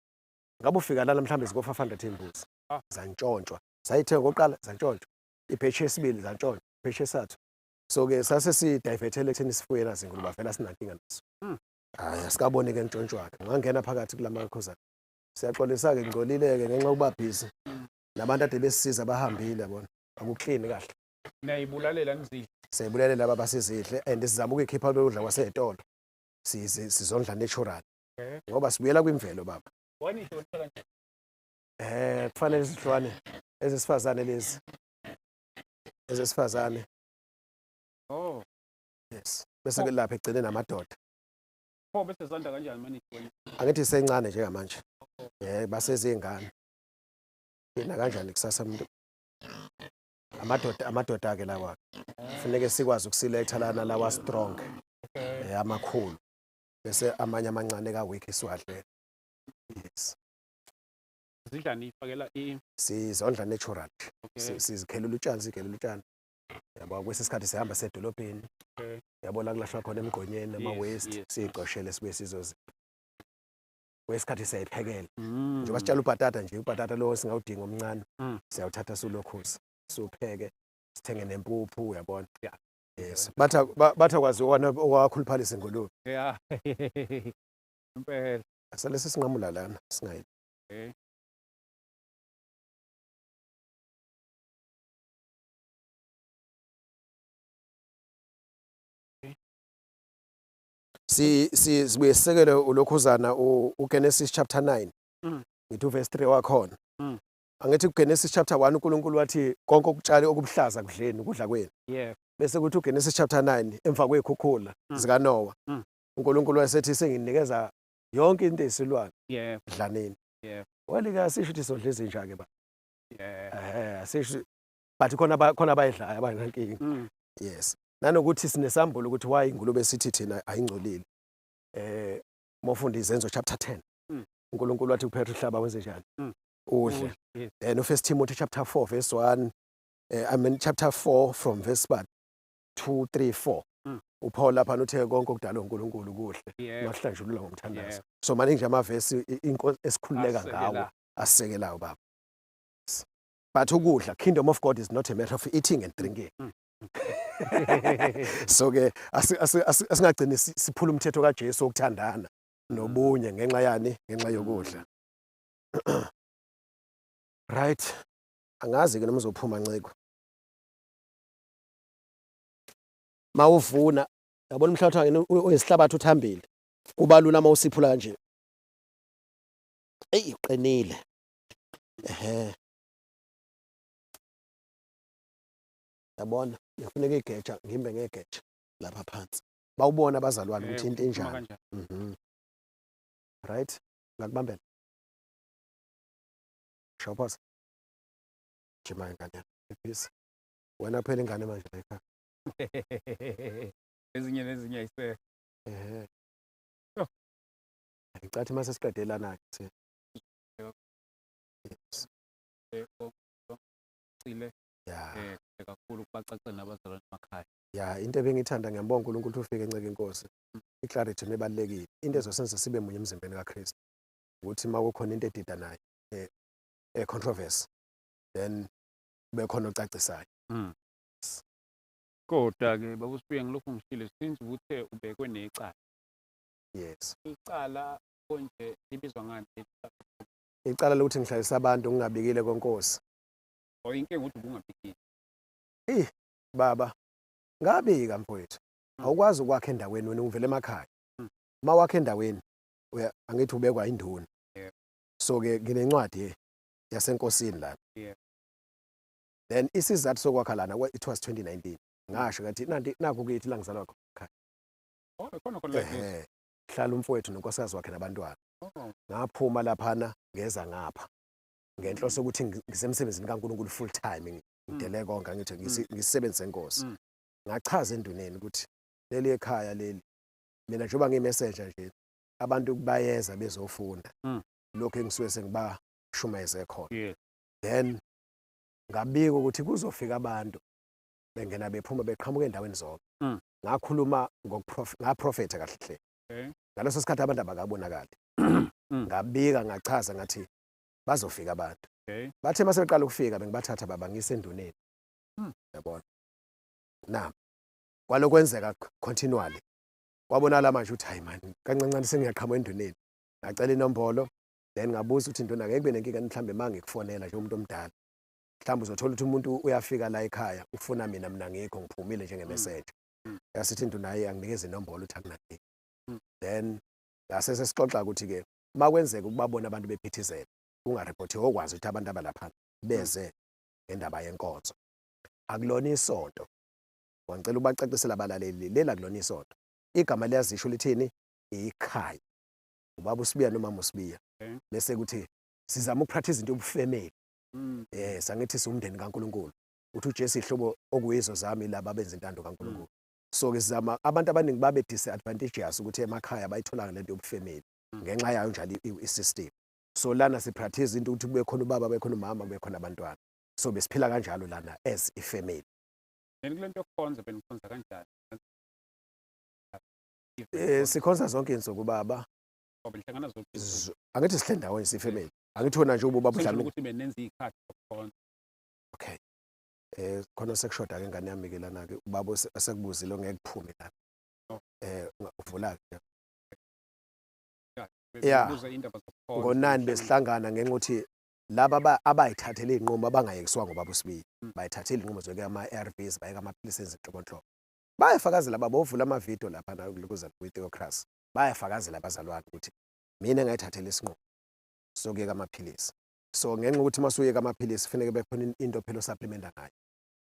ngabe ufika la mhlawumbe ziko 500 imbuzi Ah. zantshontshwa sayithenga oqala zantshontshwa ibhetshi yesibili zantshontshwa ibhetshi yesathu so ke sase sidivethele ekutheni sifuye nazo ingulube bavela sinankinga naso hayi asikaboni ke ntshontshwa ke ngangena phakathi kulamakhosana siyaxolisa ke ngcolile ke ngenxa yokuba busy nabantu ade besisiza bahambile yabona akuklini kahle nayibulalela nizidla siyibulele laba basizidle and sizama ukuyikhipha lokudla kwasezitolo sizondla natural ngoba sibuyela kwimvelo baba wani nje kanjani kufanele sihlwane ezesifazane lezi ezesifazane yes bese ke lapha egcine namadoda bese zanda kanjani manje angithi sencane njengamanje basezingane yena kanjani kusasa umuntu amadoda ke lawa kufuneka sikwazi ukuselecta lana lawa strong amakhulu bese amanye amancane ka weak siwadle yes zidla nifakela sizondla natural sizikhelela utshani sikhelela utshani yabo kwese isikhathi sihamba sedolobheni yabo la kulahlwa khona emgqonyeni ama waste siyiqoshele sibe sizozi kwesikhathi siyayiphekela njengoba sitshala ubhatata nje ubhatata lo singawudinga omncane siyawuthatha sulokhuza supheke sithenge nempuphu uyabona yes batha kwazi wona owakhuluphalisa ingulube impela asale sisinqamula lana singayi sibuye sisekele ulokhuzana uGenesis chapter 9 ngithi verse 3 wakhona angithi uGenesis chapter 1 uNkulunkulu wathi konke okutshali okubuhlaza kudleni ukudla kwenu bese kuthi uGenesis chapter 9 emva kwezikhukhula zika Noah uNkulunkulu wayesethi senginikeza yonke into esilwane dlaneni walika sisho ukuthi sondla izinja ke ba asisho but khona abayidlayo abanankingi yes nanokuthi sinesambulo ukuthi why ingulube sithi thina ayingcolile mofunda izenzo chapter 10 uNkulunkulu wathi kuPetru uhlaba wenze njani udle no First Timothy chapter 4 verse 1 chapter 4 from verse 2 3 4 uPaul lapha uthe konke okudalwa uNkulunkulu kuhle masihlanjulula ngomthandazo so maningi nje amavesi inkosi esikhululeka ngawo asekelayo baba but ukudla kingdom of God is not a matter of eating and drinking so ke asingagcini siphula umthetho kaJesu okuthandana nobunye ngenxa yani ngenxa yokudla right angazi ke noma uzophuma nceko mawuvuna yabona umhlabathi oyisihlabathi uthambile kuba lula mawusiphula kanje uqinile yabona ngifuneka igeja ngimbe ngegeja lapha phansi bawubona abazalwane ukuthi into enjani right ngakubambela shopos jima ingane ephisi wena phela ingane manje la ekhaya ezinye nezinye ayise ngicathi mase siqedelana ke cile kakhulu kubacacile nabazalwane emakhaya into ebengithanda ngiyambonga uNkulunkulu ufike enceke inkosi iclarity nebalekile into ezosenza sibe munye emzimbeni kaKristu ukuthi makukhona into edida naye controversy then kube khona ocacisayo kodwa ke babusibuye ngilokhu ngishilo since uthe ubekwe necala yes icala konje libizwa ngani icala lokuthi ngihlalisa abantu ngingabikile konkosi oyinkinga ukuthi ubungabikile baba ngabika mfowethu awukwazi ukwakha endaweni wena ungivela emakhaya mawakha endaweni angithi ubekwa induna so ke nginencwadi yasenkosini la then isizathu sokwakha lana it was 2019 ngasho ngathi naku kithi la ngizalwa khona hlala umfowethu nonkosikazi wakhe nabantwana ngaphuma laphana ngeza ngapha ngenhloso ukuthi ngisemsebenzini kaNkulunkulu full time ngidele konke ngithi ngisebenzise inkosi. Ngachaza enduneni ukuthi leli ekhaya leli mina njengoba ngimessenger nje abantu bayeza bezofunda lokho engisuke sengibashumayeze khona. Then ngabika ukuthi kuzofika abantu bengena bephuma beqhamuka endaweni zonke. Ngakhuluma ngaprofetha kahle hle. Ngaleso sikhathi abantu abakabonakali. Ngabika ngachaza ngathi bazofika abantu. Bathe mase beqala ukufika bengibathatha baba ngise enduneni. Yabona. Na kwalokwenzeka continually. Wabonala manje uthi hayi man kancancane sengiyaqhamuka enduneni. Ngacela inombolo then ngabuza ukuthi induna ngeke kube nenkinga mhlambe mangikufonela nje umuntu omdala. Mhlawumbe uzothola ukuthi umuntu uyafika la ekhaya ufuna mina ngikho ngiphumile njengemessage. Yasithi induna hayi anginikeze inombolo uthi akunankinga. Then ngase sesixoxa ukuthi ke makwenzeka ukubabona abantu bephithizela ungareport okwazi ukuthi abantu abalapha beze ngendaba yenkonzo. Akulona isonto. Wangicela ubacacisela abalaleli lela kulona isonto. Igama liyazisho lithini ikhaya. Ubaba uSibiya noma uSibiya. Bese kuthi sizama ukupractice into obufemeli. Sangithi siumndeni kaNkuluNkulu. Uthi uJesu ihlobo okuyizo zami laba benza intando kaNkuluNkulu. So ke sizama abantu abaningi babe disadvantageous ukuthi emakhaya bayithola lento yobufemeli ngenxa yayo njalo isystem. So lana sipractice into ukuthi kube khona ubaba bekhona umama kube khona abantwana. So besiphila kanjalo lana as ifamily. Kulento yokukhonza benikhonza kanjani? Sikhonza zonke insuku baba. Benihlangana zonke. Angithi sihle ndawonye sifamily. Angithona nje ubaba mhlawumbe ukuthi benenza izikhathi zokukhonza. Okay. Khona sekushoda ke ingane yami ke lana ke ubaba asekubuzile ngeke kuphume lana. Uvula ke. Yeah. Ngo9 besihlangana ngenxa ukuthi laba abayithathele inqumo abangayekiswa ngobaba uSibiya. Bayithathele inqumo zoke ama-ARVs bayeka amaphilisi ezinhlobonhlobo. Bayafakazela baba ovula amavideo lapha na kulokuza kwi-Theocracy. Bayafakazela abazalwane ukuthi mina ngayithathela isinqumo sokuyeka amaphilisi. So ngenxa ukuthi masuyeka amaphilisi kufanele bekhona into phela supplementa ngayo.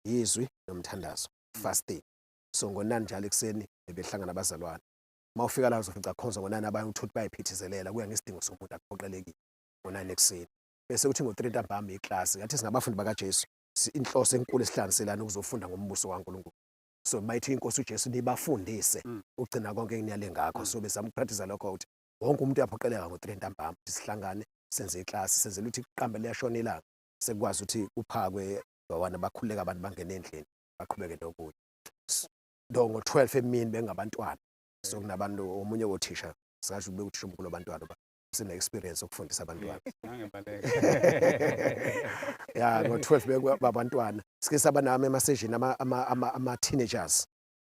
Izwi nomthandazo, fasting. So ngo9 njalo ekseni bebehlangana abazalwane. Mawufika la uzofica khonza ngo9 abanye uthuthi bayiphithizelela kuya ngesidingo somuntu akuphoqelekile ngo9 ekseni. Bese kuthi ngo3 ntambama iclass ngathi singabafundi bakaJesu inhloso enkulu esihlangiselana ukuzofunda ngombuso kaNkuluNkulu. So mayithi inkosi uJesu nibafundise ugcina konke eniyale ngakho. So bezama ukupractice lokho ukuthi wonke umuntu uyaphoqeleka ngo3 ntambama sihlangane senze iclass senzele ukuthi iqambe liyashona ilanga sekwazi ukuthi uphakwe bawana bakhuleka abantu bangena endlini baqhubeke nokuya. Ngo12 emini bengabantwana. So kunabantu omunye wothisha singasho ube uthisha omkhulu abantwana sine experience okufundisa abantwana. Yeah, ngo12 babantwana. Sike saba nami emasejini ama teenagers.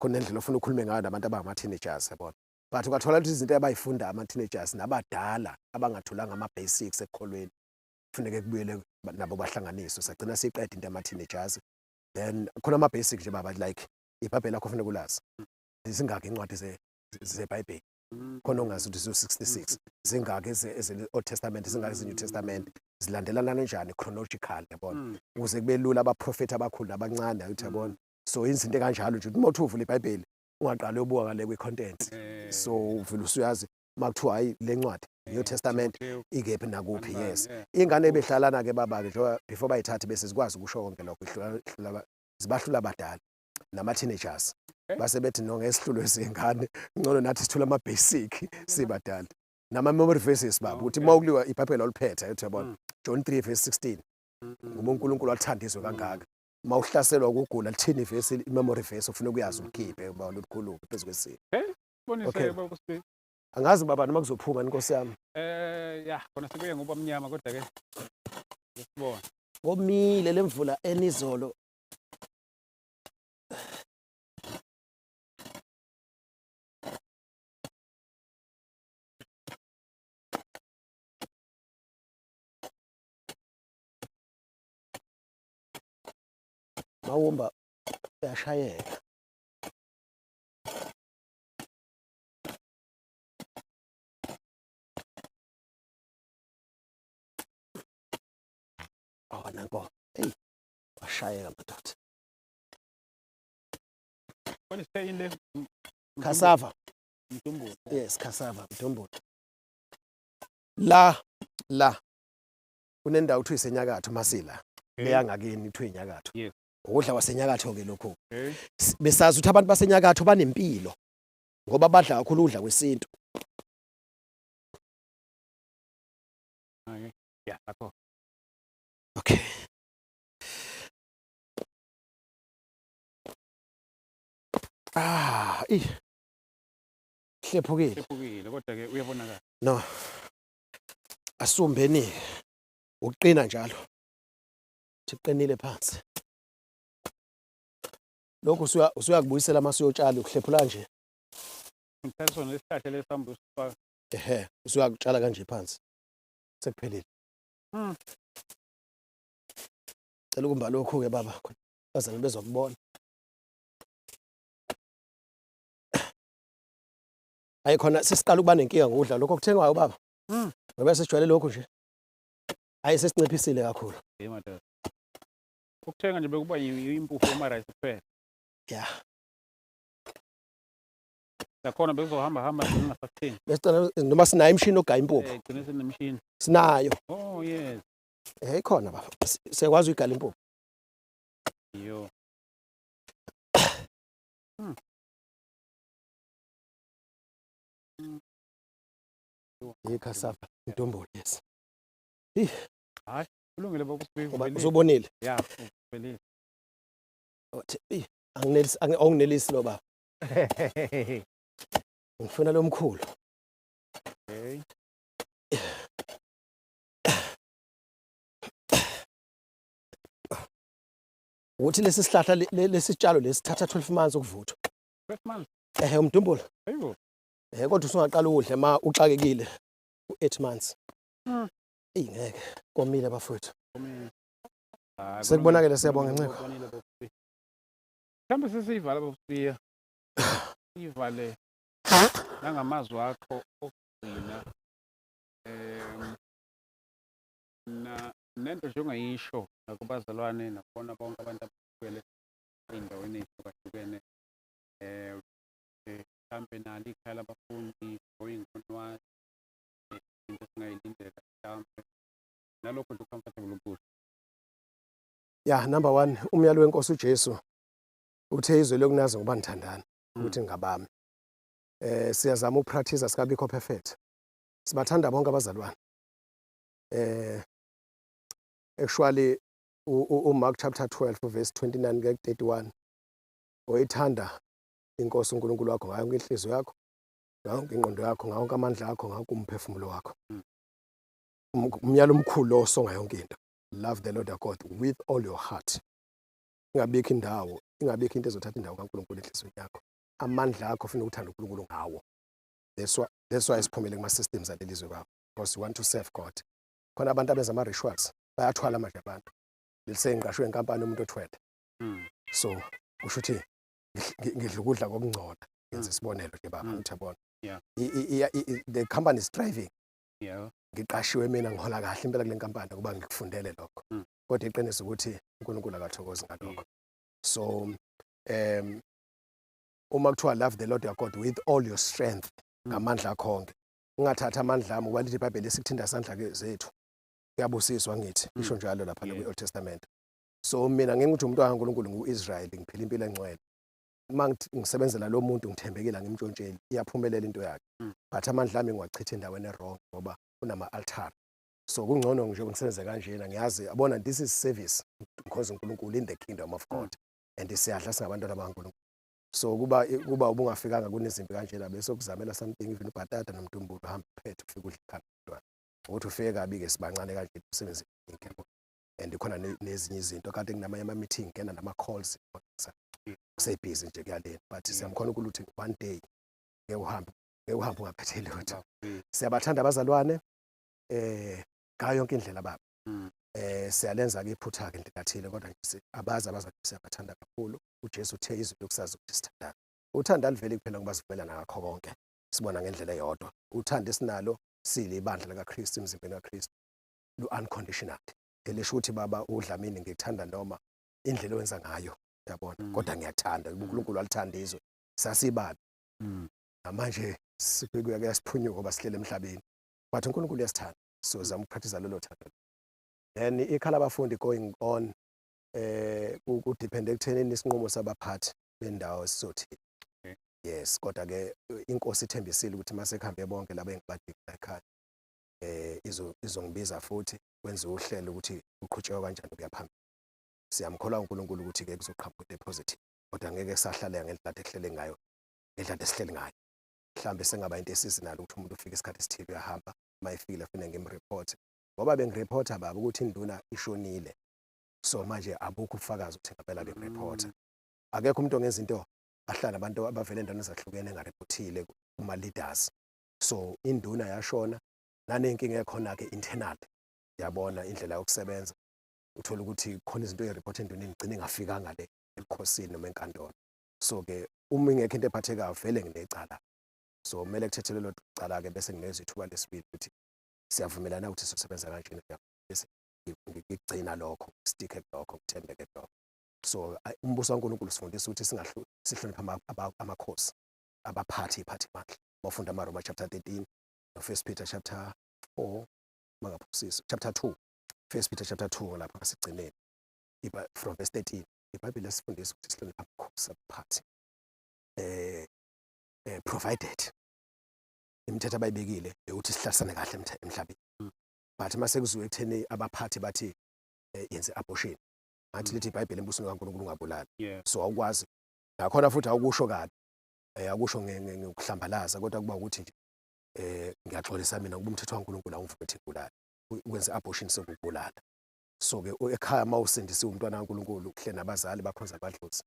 Khona indlela ofuna ukukhuluma ngayo nabantu abangama teenagers yabona. But ukathola ukuthi izinto abayifunda ama teenagers nabadala abangatholanga ama basics ekholweni. Kufanele kubuyele nabo bahlanganiswe. Sagcina siqeda into ama teenagers. Then khona ama basics nje baba like iBhayibheli lakho kufanele kulazi. Zingaki incwadi zeBhayibheli. Khona ongazi ukuthi 66 zingaki eze-Old Testament zingaki eze-New Testament zilandelana kanjani chronological yabona ukuze kube lula abaprofeti abakhulu nabancane uthi yabona. So izinto kanjalo nje uma uthi uvula iBhayibheli ungaqala uyobuka ngale kwe-content. So uvela usuyazi makuthiwa hayi le ncwadi New Testament ikephi nakuphi. Yes, ingane ebehlalana ke baba ke njengoba before bayithathe bese zikwazi ukusho konke lokho zibahlula abadala nama teenagers. Base bethi no ngesihlulo sengane ngcono nathi sithula ama basic sibadala nama memory verses baba ukuthi mawukuliwa iBhayibheli oliphethe uthi yabona John 3:16 ngoba uNkulunkulu wathanda izwe kangaka mawuhlaselwa ukugula lithini verse memory verse ufuna ukuyazi ukhiphe baba olukhulu phezukwesini. Bonise baba uSibiya. Angazi baba noma kuzophuma inkosi yami. Yeah khona sikuye ngoba mnyama kodwa ke sibona komile lemvula enizolo. Mawumba uyashayeka. Nanko. Hey. Washayeka madoda. Bonise ile Cassava. Mtumbulo. Yes, cassava, mtumbulo. La kunendawo kuthiwa isenyakatho Masila leya ngakini kuthiwa inyakatho. Yes. Ukudla kwasenyakatho ke lokho. Okay. Besazi ukuthi abantu basenyakatho banempilo ngoba badla kakhulu udla kwesintu. Okay. Yeah, akho. Okay. Hlephukile. Sephukile kodwa ke uyabonakala. No. Asumbeni. Uqina njalo. Thiqinile phansi. Lokho usuyakubuyisela masuyotshala ukuhlephula nje. Ngithatha sona isihlahla lesambu usifaka. Usuyakutshala kanje phansi. Sekuphelile. Cela ukumba lokho ke baba khona. Bazana bezokubona. Ayikhona sesiqala ukuba nenkinga ngokudla lokho kuthengwayo baba. Ngoba sesijwayele lokho nje. Sesinciphisile kakhulu. Madod. Ukuthenga nje bekuba impuphu yama-rice kuphela. Yeah. Nakhona bezohamba singasathengi. Besicela noma sinayo imishini ogaya impuphu. Gcine sinemishini. Sinayo. Oh yes. Ikhona baba. Sekwazi ukugaya impuphu. Yo. Ikhasapha intombolo lesi. Hayi, kulungile bokusibeka. Uzobonile. Yeah, ubelile. Anginelisi lo baba. Ngifuna lo mkhulu. Okay. Uthi lesi sihlahla lesitshalo lesithatha 12 months ukuvuthwa. 12 months. Umntumbulo. Hayibo. Kodwa usungaqala udle ma uxakekile u8 months. Ngeke komile bafowethu. Komile. Sekubonakala siyabonga Nceko. Mhlambe sesiyivala bokusiya. Ivale nangamazwi akho okugcina nento nje ongayisho nakubazalwane nakubona bonke abantu abakhwele ey'ndaweni ey'hlukahlukene mhlampe nalo ikhaya labafundi going onward into singayilindela mhlampe nalokho nje comfortable ukusho. Yeah, number 1 umyalo wenkosi uJesu uthe izwe lokunazi ngoba nithandana ukuthi ngabami. Siyazama ukupractice sikabikho perfect. Sibathanda bonke abazalwane. Actually uMark chapter 12 verse 29 ke 31 oyithanda inkosi uNkulunkulu wakho ngayo yonke inhliziyo yakho, ngayo yonke ingqondo yakho, ngayo yonke amandla akho, ngayo yonke umphefumulo wakho. Umyalo omkhulu lo songa yonke into. Love the Lord your God with all your heart. Ingabikho ingabikho into ezothatha indawo kaNkulunkulu enhliziyweni yakho. Amandla akho ufuna ukuthanda uNkulunkulu ngawo. That's why siphumele kuma systems alelizwe kwabo, because you want to serve God. Khona abantu abenza ama rituals bayathwala manje abantu. Lisengiqashwe inkampani umuntu othwele. So usho uthi ngidla ukudla kokungcola. Yenza isibonelo nje baba uthebona. Yeah. The company is thriving. Yeah. Ngiqashiwe mina ngihola kahle impela kule nkampani kuba ngikufundele lokho. Kodwa iqiniso ukuthi uNkulunkulu akathokozi ngalokho. So uma kuthiwa love the Lord your God with all your strength ngamandla akho onke. Ungathatha amandla ami ubalithi iBhayibheli sikuthinda sandla ke zethu. Kuyabusiswa ngithi isho njalo lapha kwi-Old Testament. So mina ngeke ngithi umuntu kaNkulunkulu nguIsrayeli ngiphila impilo engcwele. Mangithi ngisebenzela lo muntu ngithembekile ngimtshontsheli iyaphumelela into yakhe. But amandla ami ngiwachitha endaweni errong ngoba kunama altar. So kungcono nje ngisenze kanjena ngiyazi abona this is service because uNkulunkulu in the kingdom of God and siyadla singabantwana bakaNkulunkulu. So kuba ubungafikanga kunezimpi kanjena bese ukuzamela something even ubhatata nomntumbulo hamba phethe ufike udle ikhaya. Ukuthi ufike kabi ke sibancane kanje usebenze inkebo. And khona nezinye izinto kanti kunamanye ama meeting ngena nama calls kusebhizi nje kuyalena but siyamkhona ukuthi one day ngeke uhambe ungaphethe lutho. Siyabathanda abazalwane ngayo yonke indlela baba. Siyalenza ke iphutha ke ndikathile kodwa nje abazi abazalwane siyabathanda kakhulu. uJesu uthe izwi lokusazi ukuthi sithandana. Uthanda livele kuphela ngoba sivumelana ngakho konke. Sibona ngendlela eyodwa. Uthanda esinalo sile ibandla likaKristu emzimbeni kaKristu. Unconditional. Elisho ukuthi baba udlamini ngikuthanda noma indlela owenza ngayo yabona kodwa ngiyathanda uNkulunkulu alithanda izwe sasibala. Manje sikuya kuyasiphunyuka ngoba sihlele emhlabeni but uNkulunkulu uyasithanda so zama ukupractice lolo thando. then ikhala abafundi going on kudiphende ekuthenini isinqumo sabaphathi bendawo sizothini. Okay. Yes, kodwa-ke inkosi ithembisile ukuthi mase kuhambe bonke laba engibadinga ekhaya izongibiza futhi kwenziwe uhlelo ukuthi kuqhutshekwe kanjani ukuya phambili. Siyamkholwa uNkulunkulu ukuthi-ke kuzoqhamuka into epositive, kodwa ngeke sahlala ngendlela ehlele ngayo, ngendlela esihleli ngayo. Mhlawumbe sengaba into esizinalo ukuthi umuntu ufike isikhathi esithile uyahamba, uma efikile kufanele ngimreport. Ngoba bengireporta baba ukuthi induna ishonile, so manje abukho ubufakazi ukuthi ngempela bengireporta. Akekho umuntu ongenza into ahlala abantu abavele endaweni ezahlukene engareportile kuma-leaders. So induna yashona, nanenkinga ekhona-ke internal, yabona indlela yokusebenza, uthola ukuthi khona izinto ey'report enduneni igcine ingafikanga le ebukhosini noma enkantolo. So-ke uma ingekho into ephathekayo vele nginecala, so kumele kuthethe lelo cala-ke bese nginezwa ithuba lesibili ukuthi siyavumelana ukuthi sizosebenza kanjani bese ngikugcina lokho, stick kulokho, kuthembeke kulokho. So umbuso kaNkulunkulu sifundisa ukuthi sihloniphe amakhosi, abaphathi, iy'phathimandla. Mawufunda amaRoma chapter 13 no-1 Peter chapter 4 mangaphosisi chapter 2, 1 Peter chapter 2 lapho ngasigcineni from verse 13 iBhayibheli yasifundisa ukuthi sihloniphe amakhosi, abaphathi provided imithetho abayibekile ukuthi sihlalisane kahle emhlabeni. But mase kuziwe ekutheni abaphathi bathi yenze abortion, ngathi lithi iBhayibheli embusweni kaNkulunkulu ungabulali. So awukwazi nakhona futhi awukusho kabi, akusho ngokuhlambalaza, kodwa kuba ukuthi nje ngiyaxolisa mina ngoba umthetho kaNkulunkulu awuvumi ukuthi ngibulale, ukwenza abortion sekubulala. So-ke ekhaya mawusindisiwe umntwana kaNkulunkulu kuhle nabazali bakhonza abadlozi,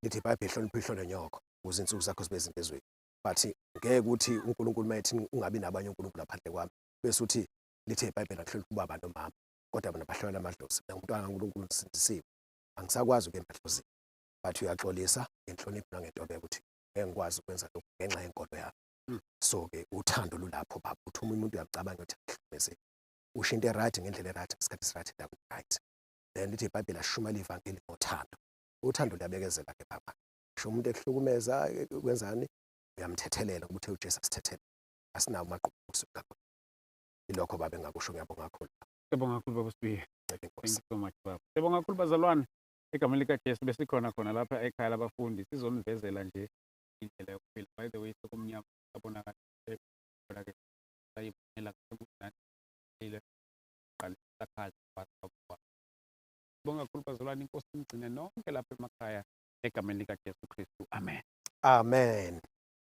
lithi iBhayibheli hlonipha ihlolo nyoko ukuze insuku zakho zibe zinde ezweni. But ngeke ukuthi uNkulunkulu mayethi ungabi nabanye uNkulunkulu ngaphandle kwami, bese uthi lithi iBhayibheli akuhloniphe ubaba nomama, kodwa bona bahlolela amadlozi. Mina umntwana kaNkulunkulu ngisindisiwe, angisakwazi ukuya emadlozini, but uyaxolisa ngenhlonipho nangentobeko ukuthi ngeke ngikwazi ukwenza lokhu ngenxa yenkolo yami. So-ke uthando lulapho baba, uthi omunye umuntu uyacabanga ukuthi akuhlukumeze, usho into right ngendlela eright ngesikhathi esiright endaweni right. Then lithi iBhayibheli ashumayela ivangeli ngothando. Uthando luyabekezela-ke baba. Sho umuntu ekuhlukumeza kwenzani uyamthethelela ngoba uthe uJesu asithethele, asinawo amaqhubu okusuka. Ilokho baba engakusho, ngiyabonga kakhulu. Siyabonga kakhulu baba Sibiya. Thank Enkosi. you so much baba. Siyabonga kakhulu bazalwane, egameni likaJesu besikhona khona lapha ekhaya labafundi sizonivezela nje indlela yokuphila. By the way, sekumnyama abonakala ke sayibonela ile qala sakhaza baba. Siyabonga kakhulu bazalwane, inkosi imgcine nonke lapha emakhaya egameni likaJesu Kristu. Amen. Amen.